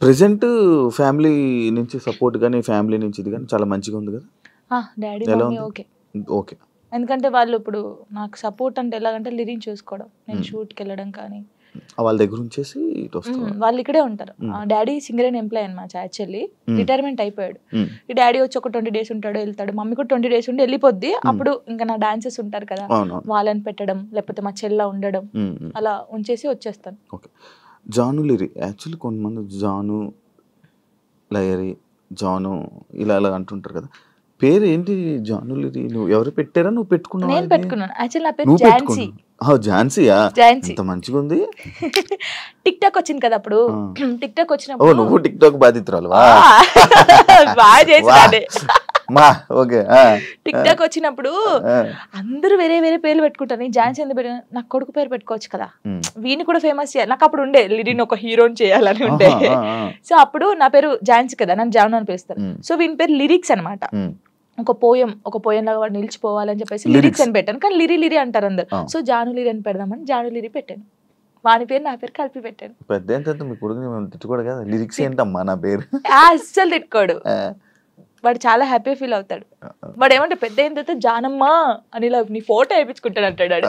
ప్రెసెంట్ ఫ్యామిలీ నుంచి సపోర్ట్ కానీ ఫ్యామిలీ నుంచి ఇది కానీ చాలా మంచిగా ఉంది కదా? Daddy mummy okay okay. ఎందుకంటే వాళ్ళు ఇప్పుడు నాకు సపోర్ట్ అంటే ఎలాగంటే లిరిక్ చూసుకోవడం, నేను షూట్కి వెళ్ళడం కానీ వాళ్ళ దగ్గర ఉంచేసి వాళ్ళు ఇక్కడే ఉంటారు. డాడీ సింగర్ అండ్ ఎంప్లాయ్ అనమాట, యాక్చువల్లీ రిటైర్మెంట్ అయిపోయాడు. ఈ డాడీ వచ్చి ఒక 20 days ఉంటాడు వెళ్తాడు, మమ్మీ కూడా 20 days ఉండి వెళ్ళిపోద్ది. అప్పుడు ఇంకా నా డాన్సెస్ ఉంటారు కదా వాళ్ళని పెట్టడం, లేకపోతే మా చెల్ల ఉండడం, అలా ఉంచేసి వచ్చేస్తాను. ఓకే. జాను లిరి యాక్చువల్లీ కొంతమంది జాను లయరి జాను ఇలా అలా అంటుంటారు కదా, పేరు ఏంటి జాను లిరి? నువ్వు ఎవరు పెట్టారా నువ్వు పెట్టుకున్నావు? నేను పెట్టుకున్నాను. యాక్చువల్లీ నా పేరు ఝాన్సీ. ఝాన్సీయా? ఎంత మంచిగా ఉంది. టిక్ టాక్ వచ్చింది కదా అప్పుడు, టిక్ టాక్ వచ్చినప్పుడు నువ్వు టిక్ టాక్ బాధితురాలు బాగా చేసి ఓకే. టిక్ టాక్ వచ్చినప్పుడు అందరూ వేరే వేరే పేర్లు పెట్టుకుంటారు. ఝాన్సీ ఎందుకు పెట్టిన, నాకు కొడుకు పేరు పెట్టుకోవచ్చు కదా, వీని కూడా ఫేమస్ చేయాలి. నాకు అప్పుడు ఉండే లిరిని ఒక హీరోని చేయాలని ఉండే. సో అప్పుడు నా పేరు ఝాన్సీ కదా, నన్ను జాను అని పిలుస్తారు. సో వీని పేరు లిరిక్స్ అనమాట. ఒక పోయం లాగా వాడు నిలిచిపోవాలని చెప్పేసి లిరిక్స్ అని పెట్టాను. కానీ లిరి అంటారు అందరు. సో జాను లిరి అని పెడదామని జాను లిరి పెట్టాను. వాని పేరు నా పేరు కలిపి పెట్టాను. పెద్ద మీ కొడుకు తిట్టుకోడు కదా, లిరిక్స్ ఏంటమ్మా నా పేరు అస్సలు తిట్టుకోడు. వాడు చాలా హ్యాపీ ఫీల్ అవుతాడు. వాడు ఏమంటే పెద్ద అయిన తర్వాత జానమ్మ అని ఇలా నీ ఫోటో వేయించుకుంటాడు అంటాడు.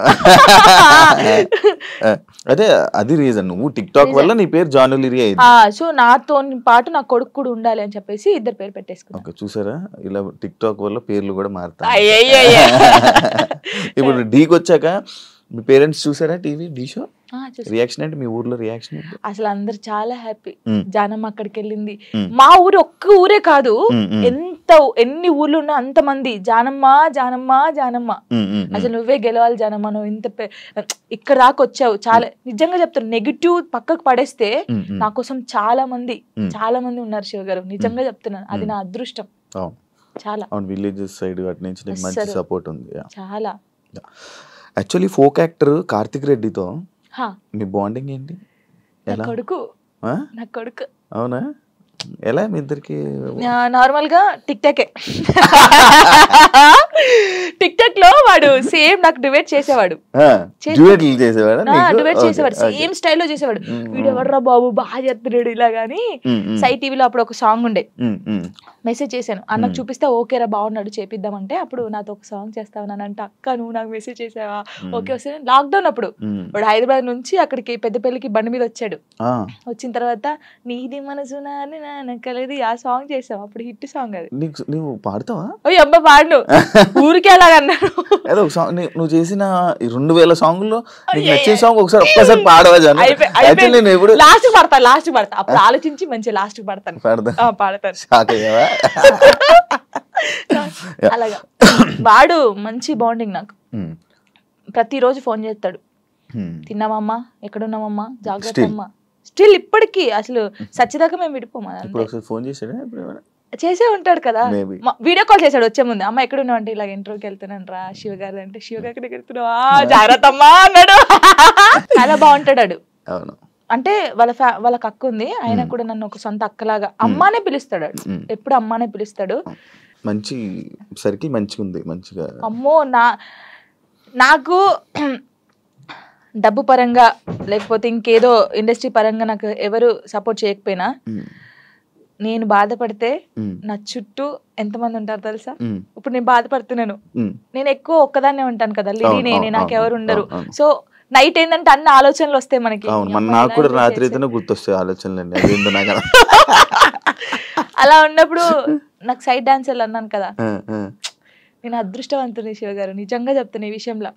అదే అది రీజన్, నువ్వు టిక్ టాక్ వల్ల నీ పేరు జాను లిరి అయింది. సో నాతో పాటు నా కొడుకు కూడా ఉండాలి అని చెప్పేసి ఇద్దరు పేరు పెట్టేసుకున్నాను. చూసారా, ఇలా టిక్ టాక్ వల్ల పేర్లు కూడా మారుతాయి. ఇప్పుడు డీకి వచ్చాక మీ పేరెంట్స్ చూసారా టీవీ డీ షో? రియాక్షన్ ఏంటి మీ ఊర్లో రియాక్షన్? అసలు అందరు చాలా హ్యాపీ. జానమ్మ అక్కడికి వెళ్ళింది. మా ఊరు ఒక్క ఊరే కాదు, ఎన్ని ఊర్లు ఉన్నా అంత మంది జానమ్మ జానమ్మ జానమ్మ, అసలు నువ్వే గెలవాలి జానమ్మ, నువ్వు ఇంత ఇక్కడ దాకా వచ్చావు. చాలా నిజంగా చెప్తారు, నెగిటివ్ పక్కకు పడేస్తే నా కోసం చాలా మంది ఉన్నారు శివ గారు. నిజంగా చెప్తున్నాను, అది నా అదృష్టం. చాలా విలేజెస్ సైడ్ అటు నుంచి మంచి సపోర్ట్ ఉంది. చాలా. యాక్చువల్లీ ఫోక్ యాక్టర్ కార్తిక్ రెడ్డితో మీ బాండింగ్ ఏంటి? కొడుకు నా కొడుకు. అవునా? ఎలా మీ ఇద్దరికి? నార్మల్ గా టిక్ టాక్ లో వాడు సేమ్ నాకు డిబేట్ చేసేవాడు, సేమ్ స్టైల్లో చేసేవాడు. వీడు ఎవర్రా బాబు బాగా చేస్తున్నాడు ఇలా గానీ. సై టీవీలో అప్పుడు ఒక సాంగ్ ఉండే, మెసేజ్ చేశాను అన్నకు చూపిస్తే ఓకేరా బాగున్నాడు చేపిద్దామంటే, అప్పుడు నాతో ఒక సాంగ్ చేస్తావనంటే అక్క నువ్వు నాకు మెసేజ్ చేసావా? ఓకే వస్తే లాక్డౌన్ అప్పుడు వాడు హైదరాబాద్ నుంచి అక్కడికి పెద్దపల్లికి బండి మీద వచ్చాడు. వచ్చిన తర్వాత నీది మనసు నాది ఆ సాంగ్ చేసావు, అప్పుడు హిట్ సాంగ్ అది. నువ్వు పాడతావా? ఓ అబ్బా పాడు, ఊరికే అలాగన్నాడు. నువ్వు చేసిన 2000 సాంగుల్లో నచ్చిన సాంగ్ ఒక్కసారి పాడవా? లాస్ట్ పడతా అప్పుడు ఆలోచించి మంచి లాస్ట్ పడతాను. అలాగా వాడు మంచి బాండింగ్ నాకు. ప్రతిరోజు ఫోన్ చేస్తాడు, తిన్నావమ్మా, ఎక్కడున్నావమ్మా, జాగ్రత్త అమ్మా. స్టిల్ ఇప్పటికీ అసలు సచ్చిదాకా మేము విడిపోమా. చేసే ఉంటాడు కదా, వీడియో కాల్ చేశాడు వచ్చే ముందు, అమ్మ ఎక్కడ ఉన్నావు అంటే ఇలాగ ఇంటర్వ్యూకి వెళ్తున్నాను రా శివ గారు అంటే, శివ గారి దగ్గరికి వెళ్తున్నావా, జాగ్రత్త అమ్మా అన్నాడు. చాలా బాగుంటాడు. అవును. అంటే వాళ్ళకి అక్క ఉంది, ఆయన కూడా నన్ను ఒక సొంత అక్కలాగా అమ్మానే పిలుస్తాడు, ఎప్పుడు అమ్మానే పిలుస్తాడు. మంచి సర్కిల్ మంచిగా ఉంది, మంచిగా. అమ్మో నాకు డబ్బు పరంగా లేకపోతే ఇంకేదో ఇండస్ట్రీ పరంగా నాకు ఎవరు సపోర్ట్ చేయకపోయినా, నేను బాధపడితే నా చుట్టూ ఎంతమంది ఉంటారు తెలుసా? ఇప్పుడు నేను బాధపడుతున్నాను, నేను ఎక్కువ ఒక్కదాన్నే ఉంటాను కదా, లిడి నేనే, నాకెవరు ఉండరు. సో నైట్ ఏంటంటే అన్ని ఆలోచనలు వస్తాయి మనకి. నాకు కూడా రాత్రి అయితేనే గుర్తొస్తాయి ఆలోచనలు. అలా ఉన్నప్పుడు నాకు సైడ్ డాన్సర్లు అన్నాను కదా, నేను అదృష్టవంతుని శివ గారు, నిజంగా చెప్తాను ఈ విషయంలో.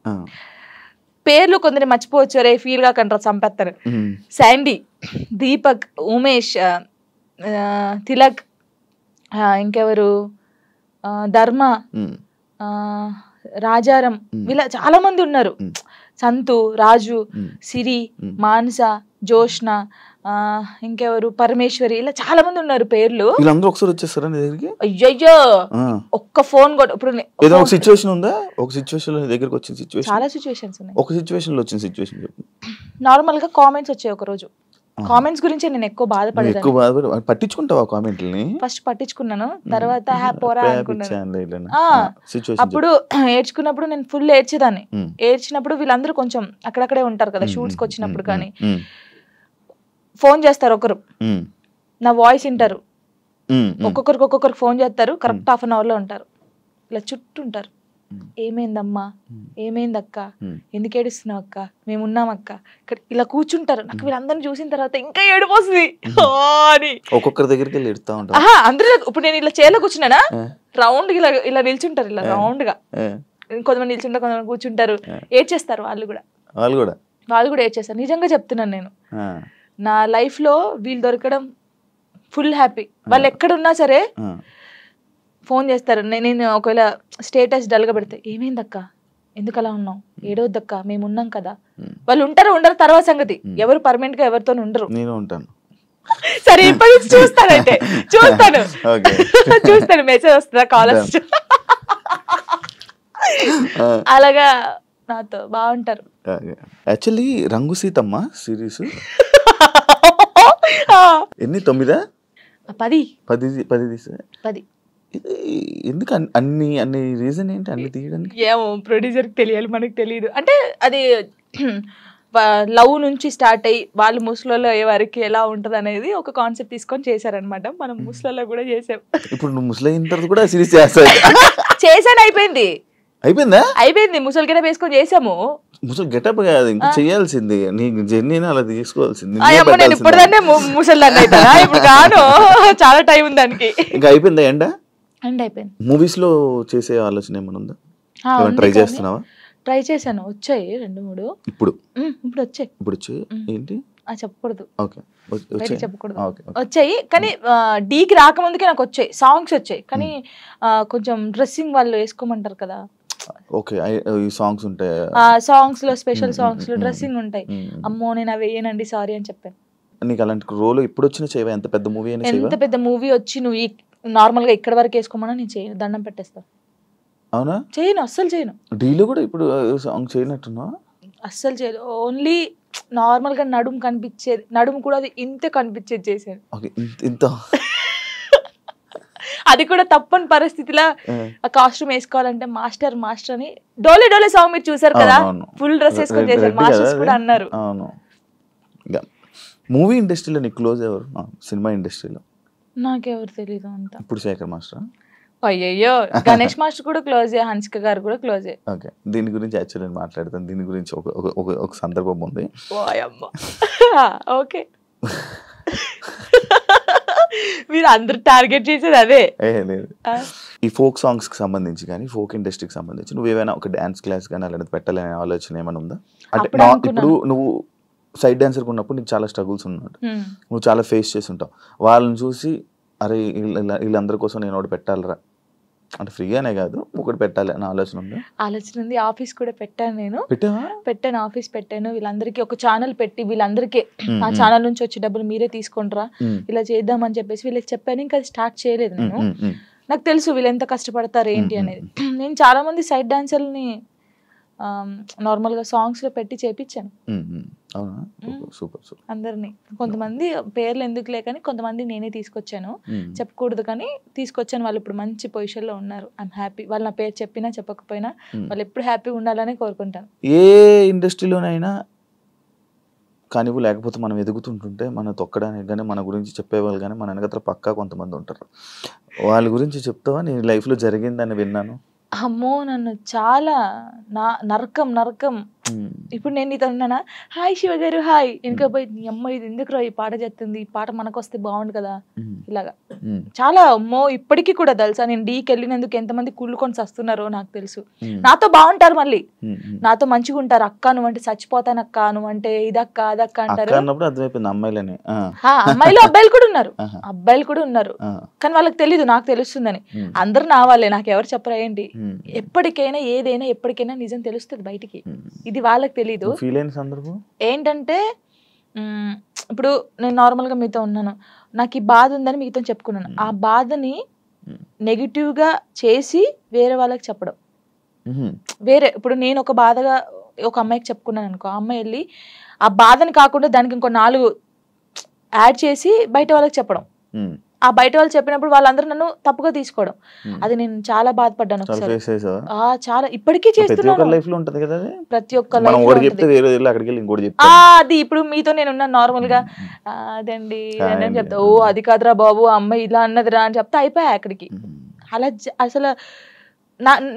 పేర్లు కొందరు మర్చిపోవచ్చు, రే ఫీల్ గా కంటారు, చంపేస్తారు. శాండీ, దీపక్, ఉమేష్, తిలక్, ఇంకెవరు, ధర్మ, రాజారం, వీళ్ళ చాలా మంది ఉన్నారు. సంతు, రాజు, సిరి, మానస, జోష్న, ఇంకెవరు, పరమేశ్వరి, ఇలా చాలా మంది ఉన్నారు పేర్లు. వీళ్ళందరూ ఒకసారి వచ్చేస్తారా నీ దగ్గరికి? అయ్యయ్యో, ఒక్క ఫోన్ కూడా. ఇప్పుడు ఏదో ఒక సిచ్యువేషన్ ఉందా? ఒక సిచ్యువేషన్ లో దగ్గరికి వచ్చిన సిచ్యువేషన్? చాలా సిచ్యువేషన్స్ ఉన్నాయి. ఒక సిచ్యువేషన్ లో వచ్చిన సిచ్యువేషన్ చెప్పు. నార్మల్ గా కామెంట్స్ వచ్చాయి ఒక రోజు. కామెంట్స్ గురించి నేను ఎక్కువ బాధపడేదాన్ని. పట్టించుకుంటావా కామెంట్లని? ఫస్ట్ పట్టించుకున్నాను, తర్వాత పోరా అనుకున్నాను. అప్పుడు ఏడ్చుకున్నప్పుడు నేను ఫుల్ ఏడ్చేదాన్ని. ఏడ్చినప్పుడు వీళ్ళందరూ కొంచెం అక్కడక్కడే ఉంటారు కదా షూట్స్కి వచ్చినప్పుడు, కానీ ఫోన్ చేస్తారు ఒకరు, నా వాయిస్ వింటారు, ఒక్కొక్కరికి ఫోన్ చేస్తారు, కరెక్ట్ హాఫ్ అన్ అవర్ లో ఉంటారు, ఇలా చుట్టూ ఉంటారు. ఏమైందమ్మా, ఏమైందక్క, ఎందుకు ఏడుస్తున్నావు అక్క, మేము ఉన్నాం అక్క, ఇక్కడ ఇలా కూర్చుంటారు. నాకు వీళ్ళందరినీ చూసిన తర్వాత ఇంకా ఏడిపోతుంది అని ఒక్కొక్కరి దగ్గరికి వెళ్ళి ఎడుతా ఉంటారు. అందరూ ఇప్పుడు నేను ఇలా చైర్లో కూర్చున్నానా, రౌండ్ ఇలా నిల్చుంటారు, ఇలా రౌండ్ గా కొంతమంది నిల్చుంటారు, కొంతమంది కూర్చుంటారు, ఏడ్చేస్తారు. వాళ్ళు కూడా ఏడ్చేస్తారు. నిజంగా చెప్తున్నాను, నేను నా లైఫ్ లో వీళ్ళు దొరకడం ఫుల్ హ్యాపీ. వాళ్ళు ఎక్కడున్నా సరే ఫోన్ చేస్తారు. నేను ఒకవేళ స్టేటస్ డల్గా పెడితే, ఏమైందక్క, ఎందుకు అలా ఉన్నావు, ఏడవద్దక్క, మేము ఉన్నాం కదా. వాళ్ళు ఉండరు తర్వాత సంగతి, ఎవరు పర్మనెంట్ గా ఎవరితో ఉండరు. నేను ఉంటాను. సరే ఇప్పటి నుంచి చూస్తాను మెసేజ్ వస్తుందా, కాల్ వస్తుంది, అలాగా నాతో బాగుంటారు. యాక్చువల్లీ రంగు సీతమ్మ సిరీస్ ఎన్ని 9? 10 ఎందుకు అన్ని రీజన్ ఏంటి అన్ని తీయడానికి? ఏమో ప్రొడ్యూసర్కి తెలియాలి, మనకు తెలియదు. అంటే అది లవ్ నుంచి స్టార్ట్ అయ్యి వాళ్ళు ముసలిలో అయ్యే వరకు ఎలా ఉంటది అనేది ఒక కాన్సెప్ట్ తీసుకొని చేశారనమాట. మనం ముసలిలో కూడా చేసాం. ఇప్పుడు నువ్వు ముసలి అయిన తర్వాత కూడా సిరీస్ చేస్తావు? చేశాను, అయిపోయిందా? అయిపోయింది, ముసలి గెటప్ వేసుకొని చేసాము. ముసలి గెటప్ కాదు, ఇంకా చేయాల్సింది నీ జర్నీని అలా తీసుకోవాల్సింది. నేను ఇప్పుడుదాన్నే ముసలిదాన్ని అవుతానా? ఇప్పుడు కాను, చాలా టైం ఉంది దానికి. ఇంకా అయిపోయిందా? ఎండ్ అయిపోయింది. మూవీస్ లో చేసే ఆలోచన ఏమైనా ఉందా? ట్రై చేస్తున్నావా? ట్రై చేశాను, వచ్చాయి 2-3. ఇప్పుడు వచ్చాయి. ఏంటి చెప్పకూడదు, చెప్పకూడదు. వచ్చాయి కానీ డీకి రాకముందుకే నాకు వచ్చాయి, సాంగ్స్ వచ్చాయి. కానీ కొంచెం డ్రెస్సింగ్ వాళ్ళు వేసుకోమంటారు కదా, సాంగ్స్ ఉంటాయి, సాంగ్స్ లో స్పెషల్ సాంగ్స్ లో డ్రెస్సింగ్ ఉంటాయి. అమ్మో నేను అవి వేయనండి సారీ అని చెప్పాను. నీకు అలాంటి రోల్ ఎప్పుడు వచ్చినా చేయవా? ఎంత పెద్ద మూవీ వచ్చి నువ్వు నార్మల్ గా ఇక్కడ వరకు వేసుకోమన్నా నేను చేయను, దండం పెట్టేస్తాను. అవునా? చేయను, అస్సలు చేయను. డీలో కూడా ఇప్పుడు సాంగ్ చేయనట్టున్నా? అస్సలు చేయదు. ఓన్లీ నార్మల్ గా నడుము కనిపించేది, నడుము కూడా అది ఇంత కనిపించేది చేశాను. అది కూడా తప్పని పరిస్థితిలో ఆ కాస్ట్యూమ్ వేసుకోవాలంటే మాస్టర్ అని డోలే సాంగ్ మీరు చూసారు కదా, ఫుల్ డ్రెస్ వేసుకొని చేశారు. మాస్టర్స్ కూడా అన్నారు. మూవీ ఇండస్ట్రీలో నీకు క్లోజ్ ఎవరు? సినిమా ఇండస్ట్రీలో నాకెవరు తెలీదు అంత. ఇప్పుడు శేఖర్ మాస్టర్? అయ్యయ్యో, గణేష్ మాస్టర్ కూడా క్లోజే, హన్సిక గారు కూడా క్లోజే. ఓకే, దీని గురించి యాక్చువల్లీ నేను మాట్లాడతాను. దీని గురించి ఒక సందర్భం ఉంది. ఓకే, మీరు అందరు టార్గెట్ చేసేది అదే. లేదు, ఈ ఫోక్ సాంగ్స్ కి సంబంధించి కానీ ఫోక్ ఇండస్ట్రీకి సంబంధించి నువ్వు ఏమైనా ఒక డాన్స్ క్లాస్ కానీ అలాంటి పెట్టాలనే ఆలోచన ఏమైనా ఉందా? అంటే ఇప్పుడు నువ్వు సైడ్ డాన్సర్ ఉన్నప్పుడు నీకు చాలా స్ట్రగుల్స్ ఉన్నాడు, నువ్వు చాలా ఫేస్ చేసి ఉంటావు. వాళ్ళని చూసి అరే వీళ్ళందరి కోసం నేను ఒకటి పెట్టాలరా, అంటే ఫ్రీగానే కాదు ఒకటి పెట్టాలి అని ఆలోచన ఉంది. ఆఫీస్ కూడా పెట్టాను, నేను పెట్టాను, ఆఫీస్ పెట్టాను. వీళ్ళందరికీ ఒక ఛానల్ పెట్టి వీళ్ళందరికీ ఆ ఛానల్ నుంచి వచ్చే డబ్బులు మీరే తీసుకుంటారా, ఇలా చేద్దామని చెప్పేసి వీళ్ళకి చెప్పాను. ఇంకా స్టార్ట్ చేయలేదు నేను. నాకు తెలుసు వీళ్ళు ఎంత కష్టపడతారు ఏంటి అనేది. నేను చాలా మంది సైడ్ డాన్సర్ని నార్మల్ గా సాంగ్స్ లో పెట్టి చేపించాను. Super super. అందరినీ. కొంతమంది పేర్లు ఎందుకులే కానీ కొంతమంది నేనే తీసుకొచ్చాను, చెప్పకూడదు కానీ తీసుకొచ్చాను. వాళ్ళు ఇప్పుడు మంచి పొజిషన్లో ఉన్నారు. I'm happy. వాళ్ళు నా పేరు చెప్పినా చెప్పకపోయినా వాళ్ళు ఎప్పుడు హ్యాపీగా ఉండాలని కోరుకుంటాను. ఏ ఇండస్ట్రీలోనైనా కానివ్వు, లేకపోతే మనం ఎదుగుతుంటుంటే మన తొక్కడానికి కానీ మన గురించి చెప్పేవాళ్ళు కానీ మన వెనకత్ర పక్కా కొంతమంది ఉంటారు. వాళ్ళ గురించి చెప్తావా? నీ లైఫ్లో జరిగిందని విన్నాను. అమ్మో, నన్ను చాలా నరకం నరకం. ఇప్పుడు నేను నీతో ఉన్నానా, హాయ్ శివ గారు హాయ్, వెనకపోయి నీ అమ్మ ఇది ఎందుకు ఈ పాట చేస్తుంది, ఈ పాట మనకు వస్తే బాగుండు కదా, ఇలాగా చాలా. అమ్మో ఇప్పటికీ కూడా తెలుసా, నేను డీకి వెళ్ళినందుకు ఎంతమంది కుళ్ళుకొని వస్తున్నారో నాకు తెలుసు. నాతో బాగుంటారు, మళ్ళీ నాతో మంచిగా ఉంటారు. అక్క నువ్వంటే చచ్చిపోతాను, అక్క నువ్వంటే ఇదక్క అదక్క అంటారు. అమ్మాయిలు అబ్బాయిలు కూడా ఉన్నారు, అబ్బాయిలు కూడా ఉన్నారు. కానీ వాళ్ళకి తెలీదు, నాకు తెలుస్తుందని. అందరు నా వాళ్ళే, నాకు ఎవరు చెప్పరా ఏంటి. ఎప్పటికైనా ఏదైనా ఎప్పటికైనా నిజం తెలుస్తుంది బయటికి, ఇది వాళ్ళకి తెలీదు. ఏంటంటే ఇప్పుడు నేను నార్మల్ గా మీతో ఉన్నాను, నాకు ఈ బాధ ఉందని మీతో చెప్పుకున్నాను. ఆ బాధని నెగిటివ్ గా చేసి వేరే వాళ్ళకి చెప్పడం వేరే. ఇప్పుడు నేను ఒక బాధగా ఒక అమ్మాయికి చెప్పుకున్నాను అనుకో, ఆ అమ్మాయి వెళ్ళి ఆ బాధని కాకుండా దానికి ఇంకో 4 యాడ్ చేసి బయట వాళ్ళకి చెప్పడం. ఆ బయట వాళ్ళు చెప్పినప్పుడు వాళ్ళందరూ నన్ను తప్పుగా తీసుకోవడం, అది నేను చాలా బాధపడ్డాను ఒకసారి. చాలా ఇప్పటికీ చేస్తున్నాను, ప్రతి ఒక్క అది. ఇప్పుడు మీతో నేను ఉన్నాను నార్మల్ గా, అదండి అని చెప్తా, ఓ అది కాదురా బాబు అమ్మాయి ఇలా అన్నదిరా అని చెప్తా, అయిపోయా అక్కడికి. అలా అసలు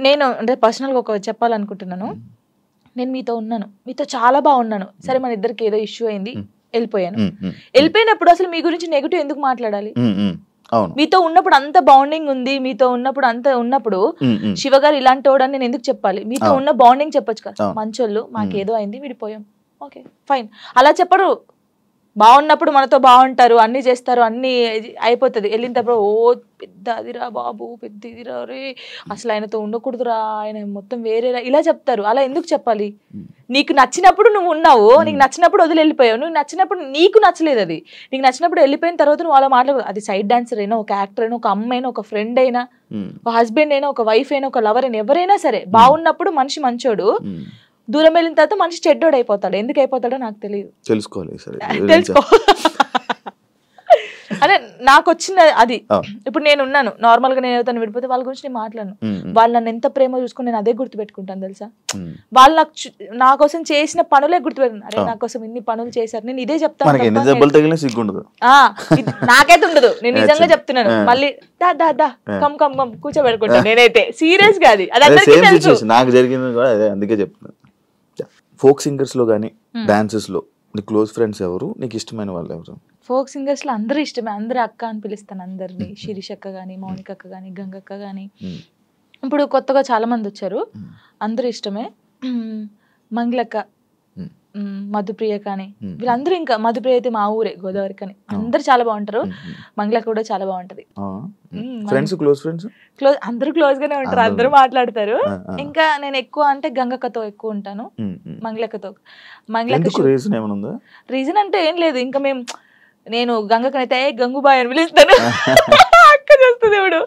నేను అంటే పర్సనల్ గా ఒక చెప్పాలనుకుంటున్నాను. నేను మీతో ఉన్నాను, మీతో చాలా బాగున్నాను, సరే మన ఇద్దరికి ఏదో ఇష్యూ అయింది, వెళ్ళిపోయాను. వెళ్ళిపోయినప్పుడు అసలు మీ గురించి నెగిటివ్ ఎందుకు మాట్లాడాలి? మీతో ఉన్నప్పుడు అంత బాండింగ్ ఉంది, మీతో ఉన్నప్పుడు అంత ఉన్నప్పుడు శివ గారు ఇలాంటి వాడని నేను ఎందుకు చెప్పాలి? మీతో ఉన్న బాండింగ్ చెప్పొచ్చు కదా, మంచోళ్ళు మాకేదో అయింది విడిపోయాం, ఓకే ఫైన్. అలా చెప్పరు. బాగున్నప్పుడు మనతో బాగుంటారు, అన్ని చేస్తారు, అన్ని అయిపోతుంది. వెళ్ళిన తర్వాత ఓ పెద్ద అదిరా బాబు, పెద్ద ఇదిరా రే, అసలు ఆయనతో ఉండకూడదురా, ఆయన మొత్తం వేరేరా, ఇలా చెప్తారు. అలా ఎందుకు చెప్పాలి? నీకు నచ్చినప్పుడు నువ్వు ఉన్నావు, నీకు నచ్చినప్పుడు వదిలి వెళ్ళిపోయావు. నువ్వు నచ్చినప్పుడు నీకు నచ్చలేదు, అది నీకు నచ్చినప్పుడు వెళ్ళిపోయిన తర్వాత నువ్వు అలా మాట్లాడదు. అది సైడ్ డాన్సర్ అయినా, ఒక యాక్టర్ అయినా, ఒక అమ్మాయి అయినా, ఒక ఫ్రెండ్ అయినా, ఒక హస్బెండ్ అయినా, ఒక వైఫ్ అయినా, ఒక లవర్ అయినా, ఎవరైనా సరే బాగున్నప్పుడు మనిషి మంచోడు, దూరం వెళ్ళిన తర్వాత మనిషి చెడ్డోడు అయిపోతాడు. ఎందుకు అయిపోతాడో నాకు తెలియదు, తెలుసుకో. అదే నాకు వచ్చిన అది. ఇప్పుడు నేను ఉన్నాను నార్మల్ గా, నేను ఎవరితో విడిపోతే వాళ్ళ గురించి నేను మాట్లాడను. వాళ్ళు నన్ను ఎంత ప్రేమ చూసుకుని నేను అదే గుర్తుపెట్టుకుంటాను తెలుసా. వాళ్ళు నా కోసం చేసిన పనులే గుర్తుపెట్టుకున్నాను. అరే నా కోసం ఇన్ని పనులు చేశారు, నేను ఇదే చెప్తాను. నాకైతే ఉండదు, నేను నిజంగా చెప్తున్నాను. మళ్ళీ దా దా దా కమ్ కమ్ కమ్ కూర్చోబెట్టుకుంటాను నేనైతే, సీరియస్ గా. అది నాకు జరిగింది కూడా అదే, అందుకే చెప్తున్నాను. ఫోక్ సింగర్స్ లో కానీ డాన్సెస్ లో నీ క్లోజ్ ఫ్రెండ్స్ ఎవరు, నీకు ఇష్టమైన వాళ్ళు ఎవరు? ఫోక్ సింగర్స్ లో అందరూ ఇష్టమే, అందరూ అక్క అని పిలుస్తాను అందరినీ. శిరీష్ అక్క గానీ, మౌనిక అక్క గానీ, గంగక్క గానీ, ఇప్పుడు కొత్తగా చాలా మంది వచ్చారు, అందరూ ఇష్టమే. మంగళక్క, మధుప్రియ కానీ, వీళ్ళందరూ. ఇంకా మధుప్రియ అయితే మా ఊరే, గోదావరి కానీ. అందరు చాలా బాగుంటారు, మంగళక్క కూడా చాలా బాగుంటది. క్లోజ్ అందరూ క్లోజ్ గానే ఉంటారు, అందరూ మాట్లాడతారు. ఇంకా నేను ఎక్కువ అంటే గంగక్కతో ఎక్కువ ఉంటాను, మంగళక్కతో. మంగళక్క రీజన్ అంటే ఏం లేదు, ఇంకా నేను గంగక్కనైతే గంగుబాయ్ అని పిలుస్తాను, అక్క చేస్తుంది ఇప్పుడు.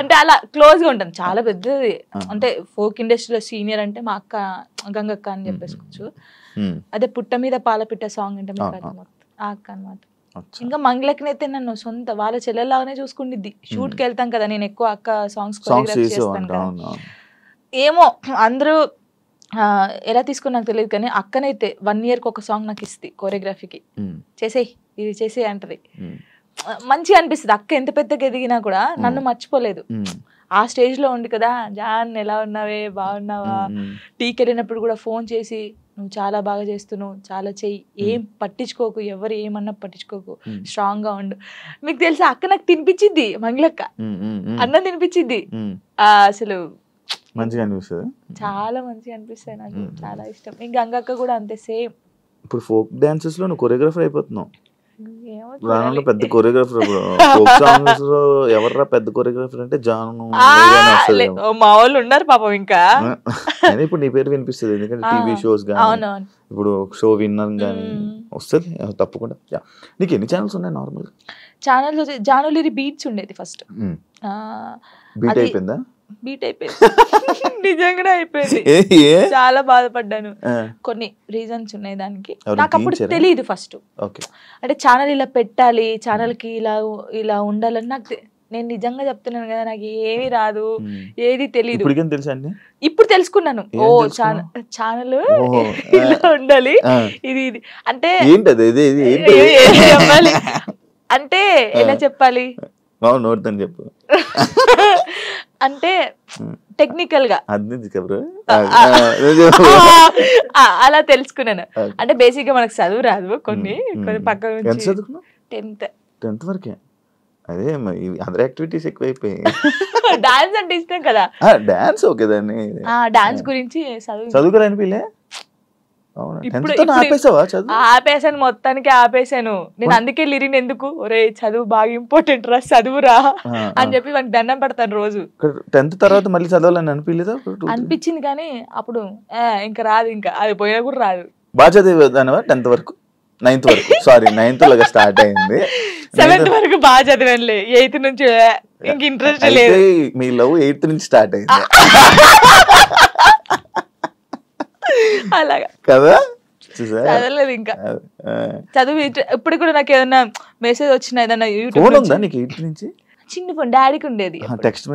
అంటే అలా క్లోజ్ గా ఉంటాను, చాలా పెద్దది. అంటే ఫోక్ ఇండస్ట్రీలో సీనియర్ అంటే మా అక్క గంగక్క అని చెప్పేసుకోవచ్చు. అదే పుట్ట మీద పాలపిట్ట సాంగ్ అంటే మీకు అర్థమవుతుంది, ఆ అక్క అనమాట. ఇంకా మంగళక్కనైతే నన్ను సొంత వాళ్ళ చెల్లెల్లాగానే చూసుకుండిద్ది. షూట్ కి వెళ్తాం కదా, నేను ఎక్కువ అక్క సాంగ్స్ కొరియోగ్రాఫ్ చేస్తాను కదా. ఏమో అందరూ ఎలా తీసుకుని నాకు తెలియదు, కానీ అక్కనైతే 1 year కి ఒక సాంగ్ నాకు ఇస్తుంది కోరియోగ్రఫీకి. చేసేయి ఇది చేసేయి అంటది, మంచిగా అనిపిస్తుంది. అక్క ఎంత పెద్దగా ఎదిగినా కూడా నన్ను మర్చిపోలేదు. ఆ స్టేజ్ లో ఉంది కదా, జాన్ ఎలా ఉన్నావే, బాగున్నావా, టీకి వెళ్ళినప్పుడు కూడా ఫోన్ చేసి నువ్వు చాలా బాగా చేస్తున్నావు, చాలా చెయ్యి, ఏం పట్టించుకోకు, ఎవరు ఏమన్నా పట్టించుకోకు, స్ట్రాంగ్ గా ఉండు. మీకు తెలుసా అక్క నాకు తినిపించింది, మంగళక్క అన్నం తినిపించింది. అసలు మంచిగా అనిపిస్తుంది, చాలా మంచిగా అనిపిస్తాయి, నాకు చాలా ఇష్టం. ఇంకా గంగక్క కూడా అంతే సేమ్. ఇప్పుడు ఫోక్ డాన్సెస్ లో నువ్వు కొరియోగ్రాఫర్ అయిపోతున్నావు, పెద్ద కొరియోగ్రాఫర్. ఫోక్ సాంగ్స్ లో ఎవర్రా పెద్ద కొరియోగ్రాఫర్ అంటే జాను, మా వాళ్ళు ఉన్నారు పాపం. ఇంకా ఇప్పుడు నీ పేరు వినిపిస్తుంది, ఎందుకంటే టీవీ షోస్ కానీ, ఇప్పుడు షో విన్నర్ కానీ వస్తుంది తప్పకుండా. నీకు ఎన్ని ఛానల్స్ ఉన్నాయి నార్మల్? ఛానల్స్ జానులిరి బీట్స్ ఉండేది ఫస్ట్, బీట్ అయిపోయిందా? బీట్ అయిపోయింది. నిజంగానే అయిపోయింది. చాలా బాధపడ్డాను. కొన్ని రీజన్స్ ఉన్నాయి దానికి. నాకు అప్పుడు తెలియదు ఫస్ట్. అంటే ఛానల్ ఇలా పెట్టాలి, ఛానల్ కి ఇలా ఉండాలని నాకు నేను నిజంగా చెప్తున్నాను కదా, నాకు ఏమీ రాదు, ఏది తెలియదు. ఇప్పుడు తెలుసుకున్నాను, ఓ ఛానల్ ఇలా ఉండాలి, ఇది ఇది అంటే చెప్పాలి అంటే ఎలా చెప్పాలి చెప్పు అంటే టెక్నికల్ గా అలా తెలుసుకున్నాను. అంటే బేసిక్ గా మనకు చదువు రాదు, కొన్ని పక్క నుంచి 10th వరకే. అదే అదర్ యాక్టివిటీస్ ఎక్కువైపోయాయి. డాన్స్ అంటే ఇష్టం కదా, డాన్స్ ఓకే దాన్ని డాన్స్ గురించి చదువుకోరానిపిలే. ఆపేసాను, మొత్తానికి ఆపేసాను నేను. అందుకే లిరిన్ ఎందుకు ఒరే చదువు బాగా ఇంపార్టెంట్ రా, చదువురా అని చెప్పి వానికి దండం పెడతాను రోజు. 10th తర్వాత మళ్ళీ చదవాలని అనిపించలేదా? అనిపించింది కానీ అప్పుడు ఇంకా రాదు, ఇంకా అది పోయినా కూడా రాదు. బాగా చదివేదానివా 10th వరకు? 9th వరకు, సారీ 9th లాగా స్టార్ట్ అయింది. 7th వరకు బాగా చదివానులే, 8th నుంచి ఇంక ఇంట్రెస్ట్ లేదు. మీ లవ్ 8th నుంచి స్టార్ట్ అయింది అలాగా కదా? చదవలేదు ఇంకా, చదువు ఇప్పుడు కూడా నాకు ఏదన్నా మెసేజ్ వచ్చినా ఏదన్నా యూట్యూబ్ నీకు 8th నుంచి చిన్న ఫోన్ డాడీకి ఉండేది, టెక్స్ట్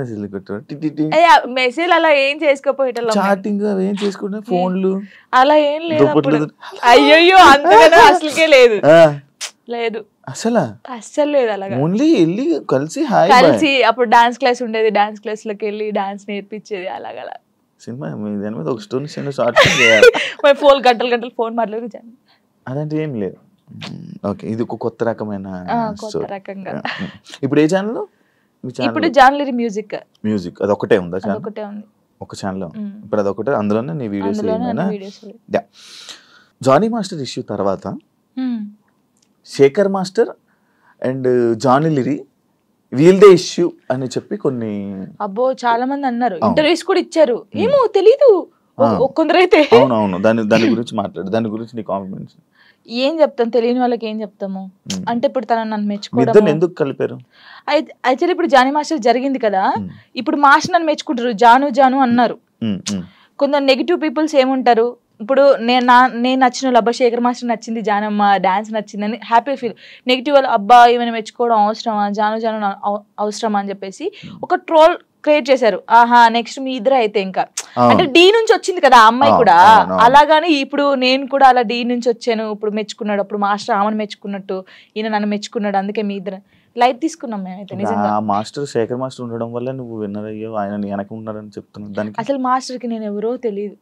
మెసేజ్ అలా ఏం చేసుకోపోయేటోళ్ళం, చాటింగ్ ఏం చేసుకుంటే ఫోన్లు అలా ఏం లేదు. అయ్యో అంతగా అసలుకే లేదు లేదు అస్సలు లేదు. అలాగా ఓన్లీ వెళ్ళి కలిసి అప్పుడు డాన్స్ క్లాస్ ఉండేది, డాన్స్ క్లాస్ లోకి వెళ్ళి డాన్స్ నేర్పించేది. అలాగలా సినిమా దాని మీద ఒక స్టోరీ షార్ట్ 4 గంటలు ఫోన్ మాట్లాడి అదంటే ఏం లేదు. ఓకే, ఇది ఒక కొత్త రకమైన రకంగా. ఇప్పుడు ఏ ఛానల్? ఇప్పుడు జాన్లరీ మ్యూజిక్ అది ఒకటే ఉందా? ఒకటే ఉంది, ఒక ఛానల్. ఇప్పుడు అది ఒకటే, అందులోనే నీ వీడియోస్. జానీ మాస్టర్ ఇష్యూ తర్వాత శేఖర్ మాస్టర్ అండ్ జానీ లిరి వీల్దే ఇష్యూ అని చెప్పి కొన్ని అబ్బో చాలా మంది అన్నారు, ఇంటర్వ్యూస్ కూడా ఇచ్చారు. ఏమో తెలీదు కొందరైతే. అవునవును, దాని గురించి మాట్లాడు, దాని గురించి నీ కాన్ఫిడెన్స్. ఏం చెప్తాం, తెలియని వాళ్ళకి ఏం చెప్తాము. అంటే ఇప్పుడు తన నన్ను మెచ్చుకోవడం ఎందుకు కలిపారు? అయితే ఇప్పుడు జానీ మాస్టర్ జరిగింది కదా, ఇప్పుడు మాస్టర్ నన్ను మెచ్చుకుంటారు, జాను అన్నారు. కొందరు నెగిటివ్ పీపుల్స్ ఏముంటారు, ఇప్పుడు నేను నచ్చిన వాళ్ళు, అబ్బా శేఖర్ మాస్టర్ నచ్చింది, జానమ్మ డాన్స్ నచ్చిందని హ్యాపీ ఫీల్. నెగిటివ్ వాళ్ళు, అబ్బా ఏమైనా మెచ్చుకోవడం అవసరమా, జాను అవసరమా అని చెప్పేసి ఒక ట్రోల్ క్రియేట్ చేశారు. ఆహా నెక్స్ట్ మీ ఇద్దరు అయితే ఇంకా, అంటే డి నుంచి వచ్చింది కదా ఆ అమ్మాయి కూడా, అలాగాని ఇప్పుడు నేను కూడా అలా డి నుంచి వచ్చాను, ఇప్పుడు మెచ్చుకున్నాడు, అప్పుడు మాస్టర్ ఆమెను మెచ్చుకున్నట్టు ఈయన నన్ను మెచ్చుకున్నాడు, అందుకే మీ ఇద్దరు లైట్ తీసుకున్నాం మేమైతే. నిజంగా మాస్టర్ శేఖర్ మాస్టర్ ఉండడం వల్ల నువ్వు విన్నర్ అయ్యో, ఆయన వెనక ఉన్నాడని చెప్తున్నాను. దానికి అసలు మాస్టర్ కి నేను ఎవరో తెలియదు,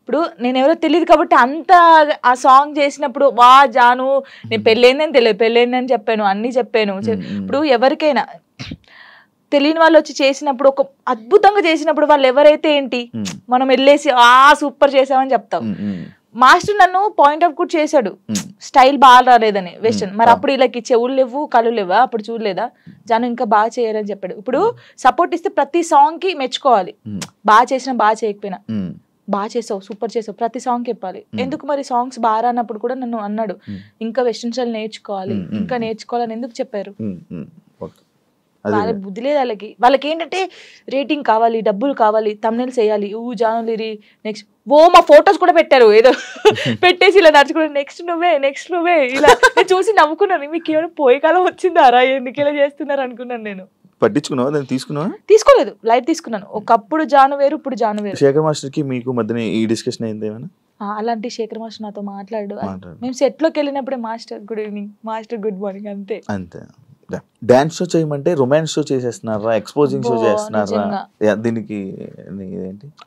ఇప్పుడు నేను ఎవరో తెలియదు కాబట్టి అంత ఆ సాంగ్ చేసినప్పుడు వా జాను నేను పెళ్ళైందని తెలియదు, పెళ్ళైందని చెప్పాను, అన్ని చెప్పాను. ఇప్పుడు ఎవరికైనా తెలియని వాళ్ళు వచ్చి చేసినప్పుడు, ఒక అద్భుతంగా చేసినప్పుడు వాళ్ళు ఎవరైతే ఏంటి మనం వెళ్ళేసి సూపర్ చేసామని చెప్తాం. మాస్టర్ నన్ను పాయింట్ అవుట్ కూడా చేశాడు, స్టైల్ బాగా రాలేదని వెస్టర్న్. మరి అప్పుడు వీళ్ళకి చెవులు లేవు కళ్ళు లేవా, అప్పుడు చూడలేదా జాను ఇంకా బాగా చేయాలని చెప్పాడు. ఇప్పుడు సపోర్ట్ ఇస్తే ప్రతి సాంగ్ కి మెచ్చుకోవాలి, బాగా చేసినా బాగా చేయకపోయినా, బాగా చేసావు సూపర్ చేసావు ప్రతి సాంగ్ చెప్పాలి. ఎందుకు మరి సాంగ్స్ బాగా రానప్పుడు కూడా నన్ను అన్నాడు, ఇంకా వెస్టర్న్ స్టైల్ నేర్చుకోవాలి, ఇంకా నేర్చుకోవాలని ఎందుకు చెప్పారు. వాళ్ళ బుద్ధి లేదు వాళ్ళకి ఏంటంటే రేటింగ్ కావాలి, డబ్బులు కావాలి, తమ్నెయిల్స్ వేయాలి, జాను లిరి నెక్స్ట్ మా ఫొటోస్ కూడా పెట్టారు, ఏదో పెట్టేసి ఇలా నడుచుకుంటే నెక్స్ట్ నువ్వే ఇలా చూసి నవ్వుకున్నాను. మీకు ఏమైనా పోయే కాలం వచ్చిందారా, ఎందుకు ఇలా చేస్తున్నారు అనుకున్నాను. నేను పట్టించుకున్నావా దాన్ని? తీసుకోలేదు, లైట్ తీసుకున్నాను. ఒకప్పుడు జాను వేరు, ఇప్పుడు జాను వేరు. శేఖర్ మాస్టర్ కి మీకు మధ్యన ఈ డిస్కషన్ అయింది ఏమైనా? అలాంటి శేఖర్ మాస్టర్ నాతో మాట్లాడు, మేము సెట్ లోకి వెళ్ళినప్పుడే master good evening, master good morning, అంతే. డాన్స్ షో చేయమంటే రొమాన్స్ షో చేసేస్తున్నారా, ఎక్స్పోజింగ్ షో చేస్తున్నారా? దీనికి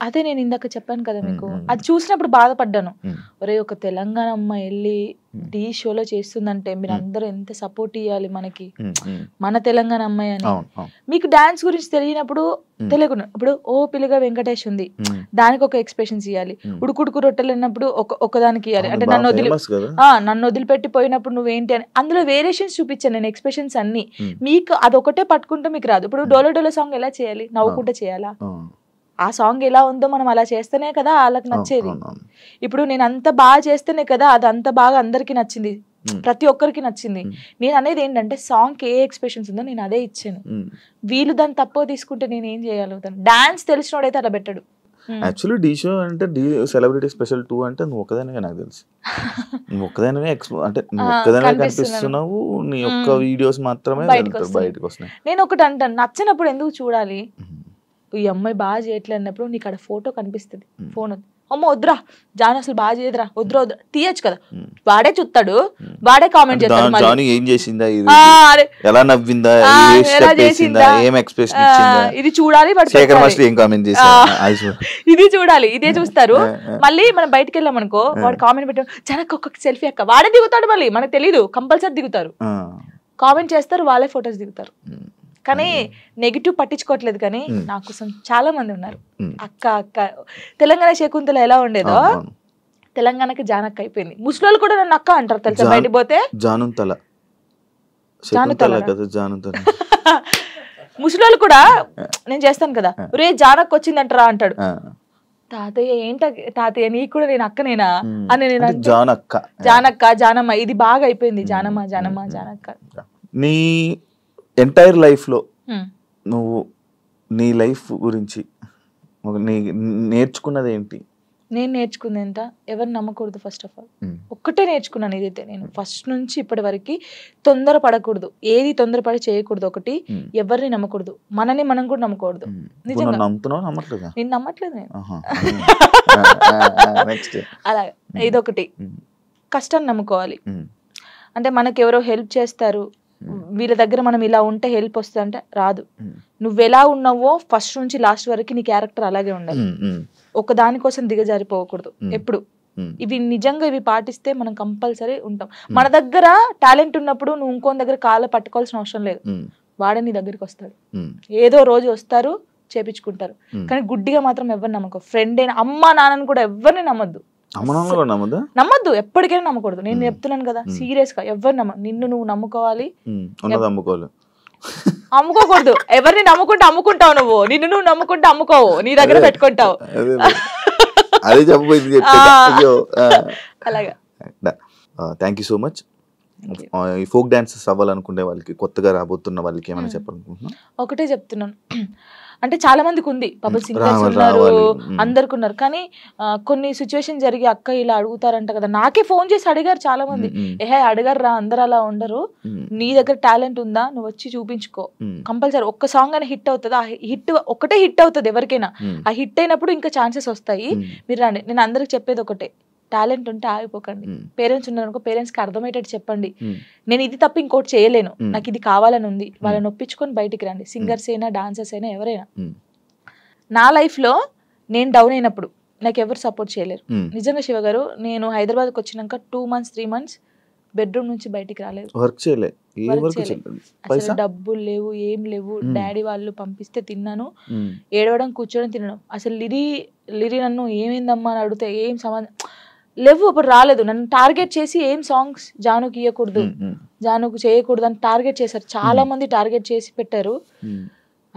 అదే నేను ఇందాక చెప్పాను కదా మీకు, అది చూసినప్పుడు బాధపడ్డాను. ఒరే ఒక తెలంగాణ అమ్మాయి వెళ్ళి డి షోలో చేస్తుందంటే మీరు అందరూ ఎంత సపోర్ట్ ఇవ్వాలి మనకి, మన తెలంగాణ అమ్మాయి అని. మీకు డాన్స్ గురించి తెలియనప్పుడు తెలియకుండా, ఇప్పుడు ఓ పిల్లగా వెంకటేష్ ఉంది, దానికి ఒక ఎక్స్ప్రెషన్స్ ఇవ్వాలి. ఉడుకుడుకు రొట్టెలు అన్నప్పుడు ఒకదానికి ఇవ్వాలి. అంటే నన్ను వదిలిపెట్టి పోయినప్పుడు నువ్వేంటి అని అందులో వేరియేషన్స్ చూపించాను నేను, ఎక్స్ప్రెషన్స్ అన్ని. మీకు అదొకటే పట్టుకుంటే మీకు రాదు. ఇప్పుడు డోలో డోలో సాంగ్ ఎలా చేయాలి, నవ్వుకుంటే చేయాలా, ఆ సాంగ్ ఎలా ఉందో మనం అలా చేస్తేనే కదా వాళ్ళకి నచ్చేది. ఇప్పుడు నేను అంత బాగా చేస్తేనే కదా అది అంత బాగా అందరికి నచ్చింది. ప్రతి ఒక్కరికి నచ్చింది. నేను అనేది ఏంటంటే సాంగ్కి ఏ ఎక్స్ప్రెషన్స్ ఉందో నేను అదే ఇచ్చాను. వీళ్ళు దాన్ని తక్కువ తీసుకుంటే నేను ఏం చేయగలుగుతాను? డాన్స్ తెలిసినోడైతే అలా పెట్టాడు. యాక్చువల్లీ డీ షో అంటే డీ సెలబ్రిటీ స్పెషల్ 2 అంటే నువ్వు ఒక్కదానివే, నాకు తెలుసు నువ్వు ఒక్కదానివే అంటే నువ్వు ఒక్కదానివే కనిపిస్తున్నావు, నీ ఒక్క వీడియోస్ మాత్రమే బయటకు వస్తున్నాయి. నేను ఒకటి అంటాను, నచ్చినప్పుడు ఎందుకు చూడాలి? ఈ అమ్మాయి బాగా చేయట్లేదు అన్నప్పుడు నీకు అక్కడ ఫోటో కనిపిస్తుంది, ఫోన్ అమ్మ వద్దురా జాను అసలు బాగా చేయదురా, వద్దురా వద్దురా తీయచ్చు కదా, వాడే చూస్తాడు, వాడే కామెంట్ చేస్తాడు, జాను ఏం చేసిందా, ఎలా నవ్విందా, ఎలా చేసిందా, ఏం ఎక్స్ప్రెషన్ ఇచ్చిందా, ఇది చూడాలి, శేఖర్ మాస్టర్ ఏం కామెంట్ చేశారు ఇది చూడాలి, ఇదే చూస్తారు. మళ్ళీ మనం బయటకు వెళ్ళాం అనుకో, వాడు కామెంట్ పెట్టాడు జనకు ఒక్కొక్క సెల్ఫీ అక్క, వాడే దిగుతాడు, మళ్ళీ మనకు తెలీదు, కంపల్సరీ దిగుతారు, కామెంట్ చేస్తారు, వాళ్ళే ఫొటోస్ దిగుతారు. కానీ నెగిటివ్ పట్టించుకోవట్లేదు. కానీ నా కోసం చాలా మంది ఉన్నారు. అక్క అక్క తెలంగాణ శకుంతల ఎలా ఉండేదో తెలంగాణకి జానక్క అయిపోయింది. ముస్లింలు కూడా నన్ను అక్క అంటారు తెలుసా, బయటికి పోతే ముస్లింలు కూడా నేను చేస్తాను కదా, రే జానక్ వచ్చిందంటారా అంటాడు. తాతయ్య ఏంట తాతయ్య నీకు కూడా నేను అక్కనేనా అని నేను జానక్క జానమ్మ ఇది బాగా అయిపోయింది, జానమ్మ జానమ్మ జానక్క. నీ ఎంటైర్ లైఫ్లో నువ్వు నీ లైఫ్ గురించి నేర్చుకున్నది ఏంటి? నేను నేర్చుకుంది ఎంత, ఎవరిని నమ్మకూడదు. ఫస్ట్ ఆఫ్ ఆల్ ఒక్కటే నేర్చుకున్నాను, ఇదైతే నేను ఫస్ట్ నుంచి ఇప్పటి వరకు తొందర పడకూడదు, ఏది తొందరపడి చేయకూడదు. ఒకటి ఎవరిని నమ్మకూడదు, మనని మనం కూడా నమ్మకూడదు. నిజంగా నేను నమ్మట్లేదు నేను. అలా ఇదొకటి. కష్టాన్ని నమ్ముకోవాలి. అంటే మనకు ఎవరో హెల్ప్ చేస్తారు, వీళ్ళ దగ్గర మనం ఇలా ఉంటే హెల్ప్ వస్తుంది అంటే రాదు. నువ్వు ఎలా ఉన్నావో ఫస్ట్ నుంచి లాస్ట్ వరకు నీ క్యారెక్టర్ అలాగే ఉండాలి. ఒక దానికోసం దిగజారిపోకూడదు ఎప్పుడు. ఇవి నిజంగా ఇవి పాటిస్తే మనం కంపల్సరీ ఉంటాం. మన దగ్గర టాలెంట్ ఉన్నప్పుడు నువ్వు ఇంకో దగ్గర కాళ్ళ పట్టుకోవాల్సిన అవసరం లేదు, వాడే నీ దగ్గరికి వస్తాడు. ఏదో రోజు వస్తారు, చేపించుకుంటారు. కానీ గుడ్డిగా మాత్రం ఎవరిని నమ్మకం. ఫ్రెండ్ అయినా అమ్మ నాన్నని కూడా ఎవరిని నమ్మద్దు, నమ్మద్దు, ఎప్పటికైనా నమ్మకూడదు. నేను చెప్తున్నాను కదా సీరియస్ గా, ఎవరు నిన్ను నువ్వు నమ్ముకోవాలి, అమ్ముకోకూడదు. ఎవరిని నమ్ముకుంటే అమ్ముకుంటావు, నువ్వు నిన్ను నువ్వు నమ్ముకుంటే అమ్ముకోవు, నీ దగ్గర పెట్టుకుంటావు. అలాగా. Thank you so much. ఈ ఫోక్ డాన్సెస్ అవ్వాలనుకునే వాళ్ళకి, కొత్తగా రాబోతున్న వాళ్ళకి ఏమైనా చెప్పాలనుకుంటున్నా? ఒకటే చెప్తున్నాను, అంటే చాలా మందికి ఉంది, పబుల్ సింగర్స్ ఉన్నారు, అందరికి ఉన్నారు. కానీ కొన్ని సిచ్యువేషన్ జరిగి అక్క ఇలా అడుగుతారంట కదా, నాకే ఫోన్ చేసి అడిగారు చాలా మంది. ఏహే అడిగారు రా, అందరు అలా ఉండరు, నీ దగ్గర టాలెంట్ ఉందా, నువ్వు వచ్చి చూపించుకో, కంపల్సరీ ఒక్క సాంగ్ అయినా హిట్ అవుతుంది. ఆ హిట్ ఒకటే హిట్ అవుతుంది ఎవరికైనా, ఆ హిట్ అయినప్పుడు ఇంకా ఛాన్సెస్ వస్తాయి, మీరు రండి. నేను అందరికి చెప్పేది ఒకటే, టాలెంట్ ఉంటే ఆగిపోకండి. పేరెంట్స్ ఉన్నారనుకో, పేరెంట్స్ కి అర్థమయ్యేటట్టు చెప్పండి, నేను ఇది తప్ప ఇంకోటి చేయలేను, నాకు ఇది కావాలని ఉంది, వాళ్ళని ఒప్పించుకొని బయటికి రండి. సింగర్స్ అయినా డాన్సర్స్ అయినా ఎవరైనా. నా లైఫ్ లో నేను డౌన్ అయినప్పుడు నాకు ఎవరు సపోర్ట్ చేయలేరు. నిజంగా శివ గారు, నేను హైదరాబాద్కి వచ్చినాక 2 months 3 months బెడ్రూమ్ నుంచి బయటికి రాలేదు, అసలు డబ్బులు లేవు, ఏం లేవు. డాడీ వాళ్ళు పంపిస్తే తిన్నాను, ఏడవడం కూర్చోవడం తినడం. అసలు లిరి నన్ను ఏమైందమ్మా అని అడిగితే ఏం సంబంధం లేవు, అప్పుడు రాలేదు. నన్ను టార్గెట్ చేసి ఏం సాంగ్స్ జానుకి ఇవ్వకూడదు, జానుకు చేయకూడదు అని టార్గెట్ చేశారు. చాలా మంది టార్గెట్ చేసి పెట్టారు.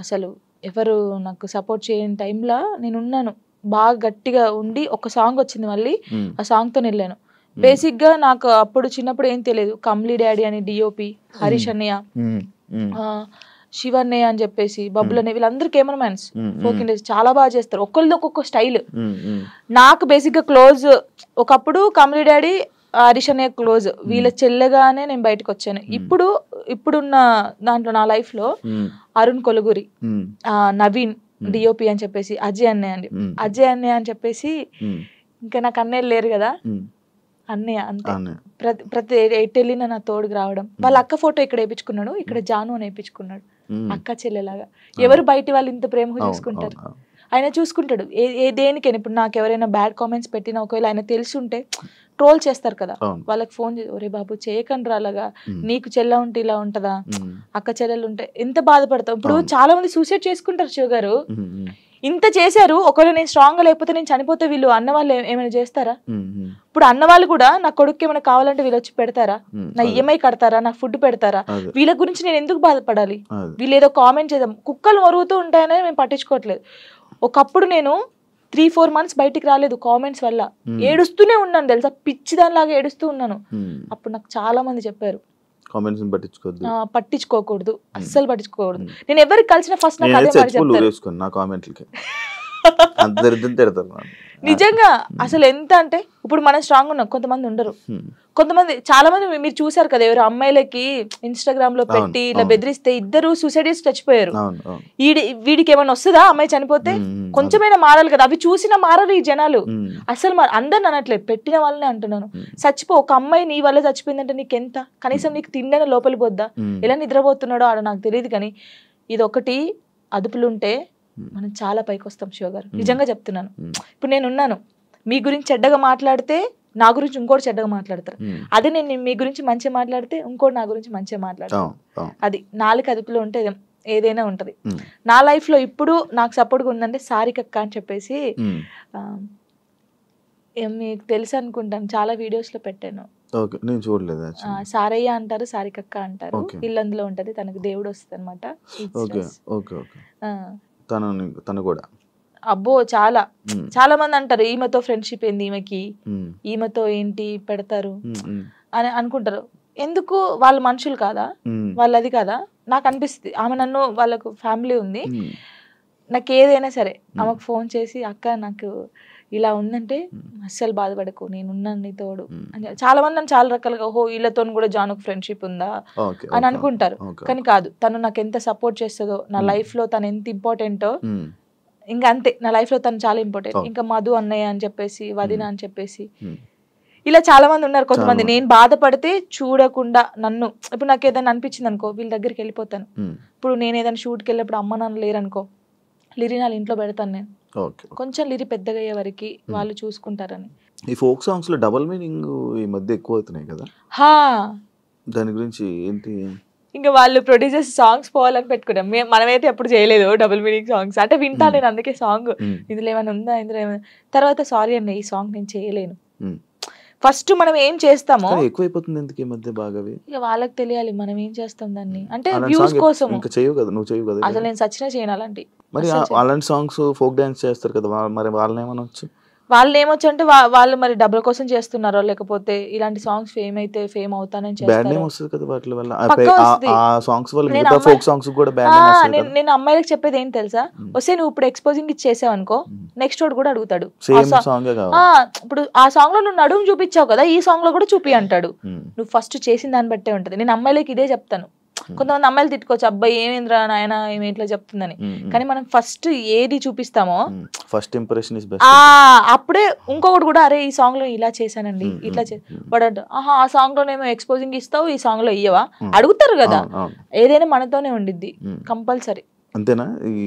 అసలు ఎవరు నాకు సపోర్ట్ చేయని టైంలో నేను ఉన్నాను, బాగా గట్టిగా ఉండి ఒక సాంగ్ వచ్చింది, మళ్ళీ ఆ సాంగ్ తో వెళ్ళాను. బేసిక్ గా నాకు అప్పుడు చిన్నప్పుడు ఏం తెలియదు, కమ్లీ డాడీ అని డిఓపి, హరీష్ అన్నయ్య, శివన్నయ్య అని చెప్పేసి, బబ్బులు అనే వీళ్ళందరూ కెమెరామెన్స్, ఫోక్ ఇండస్ట్రీ చాలా బాగా చేస్తారు, ఒక్కరిది ఒక్కొక్క స్టైల్. నాకు బేసిక్ గా క్లోజ్ ఒకప్పుడు కమ్లీ డాడీ, హరీష్ అన్నయ్య క్లోజ్, వీళ్ళ చెల్లెగానే నేను బయటకు వచ్చాను. ఇప్పుడున్న దాంట్లో నా లైఫ్ లో అరుణ్ కొలుగురి, నవీన్ డిఓపి అని చెప్పేసి, అజయ్ అన్నయ్య అని చెప్పేసి, ఇంకా నాకు అన్నయ్యలు లేరు కదా, అన్నయ్య అంతే. ప్రతి ఎటు వెళ్ళినా నా తోడుకు రావడం. వాళ్ళ అక్క ఫోటో ఇక్కడ వేయించుకున్నాడు, ఇక్కడ జాను అని వేయించుకున్నాడు, అక్క చెల్లెలాగా. ఎవరు బయట వాళ్ళు ఇంత ప్రేమగా చూసుకుంటారు, ఆయన చూసుకుంటాడు. దేనికైనా ఇప్పుడు నాకు ఎవరైనా బ్యాడ్ కామెంట్స్ పెట్టినా, ఒకవేళ ఆయన తెలిసి ఉంటే ట్రోల్ చేస్తారు కదా, వాళ్ళకి ఫోన్ చేసి ఒరే బాబు చేయకండి అలాగా, నీకు చెల్ల ఉంటే ఇలా ఉంటదా, అక్క చెల్లెలు ఉంటే ఎంత బాధపడతావు. ఇప్పుడు చాలా మంది సూసైడ్ చేసుకుంటారు శివ గారు, ఇంత చేశారు, ఒకవేళ నేను స్ట్రాంగ్ గా లేకపోతే నేను చనిపోతే వీళ్ళు అన్న వాళ్ళు ఏమైనా చేస్తారా? ఇప్పుడు అన్న వాళ్ళు కూడా నా కొడుకు ఏమైనా కావాలంటే వీళ్ళు వచ్చి పెడతారా, నా ఈఎంఐ కడతారా, నాకు ఫుడ్ పెడతారా? వీళ్ళ గురించి నేను ఎందుకు బాధపడాలి? వీళ్ళు ఏదో కామెంట్ చేద్దాం, కుక్కలు మరుగుతూ ఉంటాయని మేము పట్టించుకోవట్లేదు. ఒకప్పుడు నేను 3-4 months బయటికి రాలేదు కామెంట్స్ వల్ల. ఏడుస్తూనే ఉన్నాను తెలుసా, పిచ్చి దానిలాగా ఏడుస్తూ ఉన్నాను. అప్పుడు నాకు చాలా మంది చెప్పారు పట్టించుకోకూడదు, అస్సలు పట్టించుకోకూడదు. నేను ఎవరికి కలిసిన ఫస్ట్ నాకు అదే మాట చెప్తారు. నిజంగా అసలు ఎంత అంటే ఇప్పుడు మనం స్ట్రాంగ్ ఉన్నాం, కొంతమంది ఉండరు. కొంతమంది చాలా మంది మీరు చూసారు కదా, ఎవరు అమ్మాయిలకి ఇన్స్టాగ్రామ్ లో పెట్టి ఇలా బెదిరిస్తే 2 సూసైడ్ చేసి చచ్చిపోయారు. వీడికి ఏమైనా వస్తుందా అమ్మాయి చనిపోతే? కొంచెమైనా మారాలి కదా. అవి చూసినా మారరు ఈ జనాలు. అసలు అందరిని అనట్లేదు, పెట్టిన వాళ్ళనే అంటున్నాను. ఒక అమ్మాయి నీ వల్ల చచ్చిపోయిందంటే నీకెంత, కనీసం నీకు తిండైనా లోపలి పోద్దా? ఎలా నిద్రపోతున్నాడో ఆడ నాకు తెలియదు. కానీ ఇది ఒకటి అదుపులుంటే మనం చాలా పైకి వస్తాం శివ గారు, నిజంగా చెప్తున్నాను. ఇప్పుడు నేను ఉన్నాను, మీ గురించి చెడ్డగా మాట్లాడితే నా గురించి ఇంకోటి చెడ్డగా మాట్లాడతారు. అదే నేను మీ గురించి మంచిగా మాట్లాడితే ఇంకోటి నా గురించి మంచిగా మాట్లాడతారు. అది నాలుగు అదుపులో ఉంటే ఏదైనా ఉంటది. నా లైఫ్ లో ఇప్పుడు నాకు సపోర్ట్గా ఉందంటే సారికక్క అని చెప్పేసి, మీకు తెలుసు అనుకుంటాను, చాలా వీడియోస్ లో పెట్టాను. సారయ్య అంటారు, సారికక్క అంటారు. ఇల్లందులో ఉంటది, తనకు దేవుడు వస్తుంది అనమాట. అబ్బో చాలా చాలా మంది అంటారు ఈమెతో ఫ్రెండ్షిప్ ఏంది, ఈమెతో ఏంటి పెడతారు అని అనుకుంటారు. ఎందుకు? వాళ్ళ మనుషులు కాదా, వాళ్ళది కాదా? నాకు అనిపిస్తుంది. ఆమె నన్ను, వాళ్ళకు ఫ్యామిలీ ఉంది, నాకు ఏదైనా సరే ఆమెకు ఫోన్ చేసి అక్క నాకు ఇలా ఉందంటే అస్సలు బాధపడకు, నేనున్నాను నీ తోడు అని. చాలా మంది నన్ను చాలా రకాలుగా ఓహో వీళ్ళతో కూడా జానుకు ఫ్రెండ్షిప్ ఉందా అని అనుకుంటారు. కానీ కాదు, తను నాకు ఎంత సపోర్ట్ చేస్తుందో, నా లైఫ్ లో తను ఎంత ఇంపార్టెంటో, ఇంకా అంతే. నా లైఫ్ లో తను చాలా ఇంపార్టెంట్. ఇంకా మధు అన్నయ్య అని చెప్పేసి, వదిన అని చెప్పేసి, ఇలా చాలా మంది ఉన్నారు. కొంతమంది నేను బాధపడితే చూడకుండా నన్ను, ఇప్పుడు నాకు ఏదైనా అనిపించింది అనుకో, వీళ్ళ దగ్గరికి వెళ్ళిపోతాను. ఇప్పుడు నేను ఏదైనా షూట్కి వెళ్ళినప్పుడు అమ్మ నాన్న లేరనుకో, లిరి నా ఇంట్లో పెడతాను నేను. కొంచెం లిరి పెద్దగా అయ్యే వరకు వాళ్ళు చూసుకుంటారని. ఈ ఫోక్ సాంగ్స్ లో డబుల్ మీనింగ్ ఈ మధ్య ఎక్కువ అవుతున్నాయి కదా, దాని గురించి ఏంటి? ఇంకా వాళ్ళు ప్రొడ్యూసర్స్ సాంగ్స్ పోవాలని పెట్టుకున్నాం, మనమైతే ఎప్పుడు చేయలేదు డబుల్ మీనింగ్ సాంగ్స్. అంటే వింటా నేను, అందుకే సాంగ్ ఇందులో ఏమైనా ఉందా, ఇందులో ఏమైనా. తర్వాత సారీ అండి, ఈ సాంగ్ నేను చేయలేను. ఫస్ట్ మనం ఏం చేస్తామో ఎక్కువైపోతుంది ఎందుకు ఈ మధ్య బాగా, ఇక వాళ్ళకి తెలియాలి మనం ఏం చేస్తాం దాన్ని. అంటే వ్యూస్ కోసం. అసలు నేను సచ్చినా చేయను అలాంటి. మరి అలాంటి సాంగ్స్ ఫోక్ డాన్స్ చేస్తారు కదా, మరి వాళ్ళని ఏమనొచ్చు? వాళ్ళు ఏమొచ్చు అంటే వాళ్ళు మరి డబ్బుల కోసం చేస్తున్నారో, లేకపోతే ఇలాంటి సాంగ్స్ ఫేమ్ అయితే ఫేమ్ అవుతానని చేస్తారు. నేను అమ్మాయిలకు చెప్పేది ఏంటి తెలుసా, వస్తే నువ్వు ఇప్పుడు ఎక్స్పోజింగ్ ఇచ్చేసావు అనుకో, నెక్స్ట్ వాడు కూడా అడుగుతాడు. ఇప్పుడు ఆ సాంగ్ లో నువ్వు నడుము చూపించావు కదా, ఈ సాంగ్ లో కూడా చూపి అంటాడు. నువ్వు ఫస్ట్ చేసిన దాన్ని బట్టే ఉంటది. నేను అమ్మాయిలకి ఇదే చెప్తాను. కొంతమంది అమ్మాయిలు తిట్టుకోవచ్చు, అబ్బాయి ఏమేంద్రా నాయన ఏమి ఇట్లా చెప్తుందని. కానీ మనం ఫస్ట్ ఏది చూపిస్తామో ఫస్ట్ ఇంప్రెషన్ అప్పుడే ఇంకొకటి కూడా, అరే ఈ సాంగ్ లో ఇలా చేశానండి, ఇట్లా వాడు ఆహా ఆ సాంగ్ లోనేమో ఎక్స్పోజింగ్ ఇస్తావు, ఈ సాంగ్ లో ఇయ్యవా అడుగుతారు కదా. ఏదైనా మనతోనే ఉండిద్ది కంపల్సరీ. అంతేనా? ఈ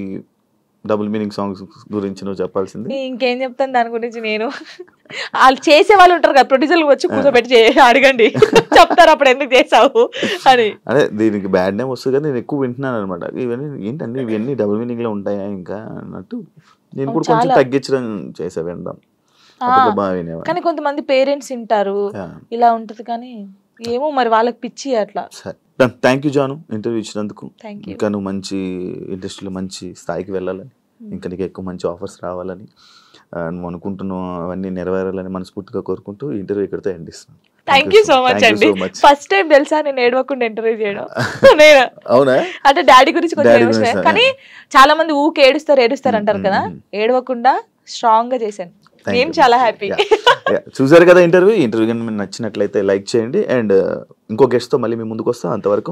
డబుల్ మీనింగ్ సాంగ్స్ గురించి నువ్వు చెప్పాల్సింది. ఇంకేం చెప్తాను దాని గురించి. నేను వాళ్ళు చేసే వాళ్ళు ఉంటారు కదా, ప్రొడ్యూసర్లు వచ్చి కూర్చోబెట్టి అడగండి, చెప్తారు అప్పుడు ఎందుకు చేసావు అని. అదే దీనికి బ్యాడ్ నేమ్ వస్తుంది కదా, నేను ఎక్కువ వింటున్నాను అనమాట. ఇవన్నీ ఏంటంటే ఇవన్నీ డబుల్ మీనింగ్ లో ఉంటాయా ఇంకా అన్నట్టు నేను కూడా కొంచెం తగ్గించడం చేసా వినడం. కానీ కొంతమంది పేరెంట్స్ వింటారు, ఇలా ఉంటది. కానీ ఏమో మరి వాళ్ళకి పిచ్చి అట్లా. థ్యాంక్ యూ జాను, ఇంటర్వ్యూ ఇచ్చినందుకు. ఇంకా నువ్వు మంచి ఇండస్ట్రీలో మంచి స్థాయికి వెళ్ళాలని, ఇంకా నీకు ఎక్కువ మంచి ఆఫర్స్ రావాలని, నువ్వు అనుకుంటున్నావు అవన్నీ నెరవేరాలని మనస్ఫూర్తిగా కోరుకుంటూ ఈ ఇంటర్వ్యూ ఇక్కడితో ఎండ్ ఇస్తున్నాను. థ్యాంక్ యూ సో మచ్ అండి. ఫస్ట్ టైం తెలుసా నేను ఏడవకుండా ఇంటర్వ్యూ చేయడం. అవునా? అంటే డాడీ గురించి కొంచెం, కానీ చాలా మంది ఊకే ఏడుస్తారు అంటారు కదా, ఏడవకుండా స్ట్రాంగ్ గా చేశాను. నేను చాలా హ్యాపీ. చూసారు కదా ఇంటర్వ్యూ కానీ మీకు నచ్చినట్లయితే లైక్ చేయండి. అండ్ ఇంకో గెస్ట్ తో మళ్ళీ మీ ముందుకు వస్తా. అంతవరకు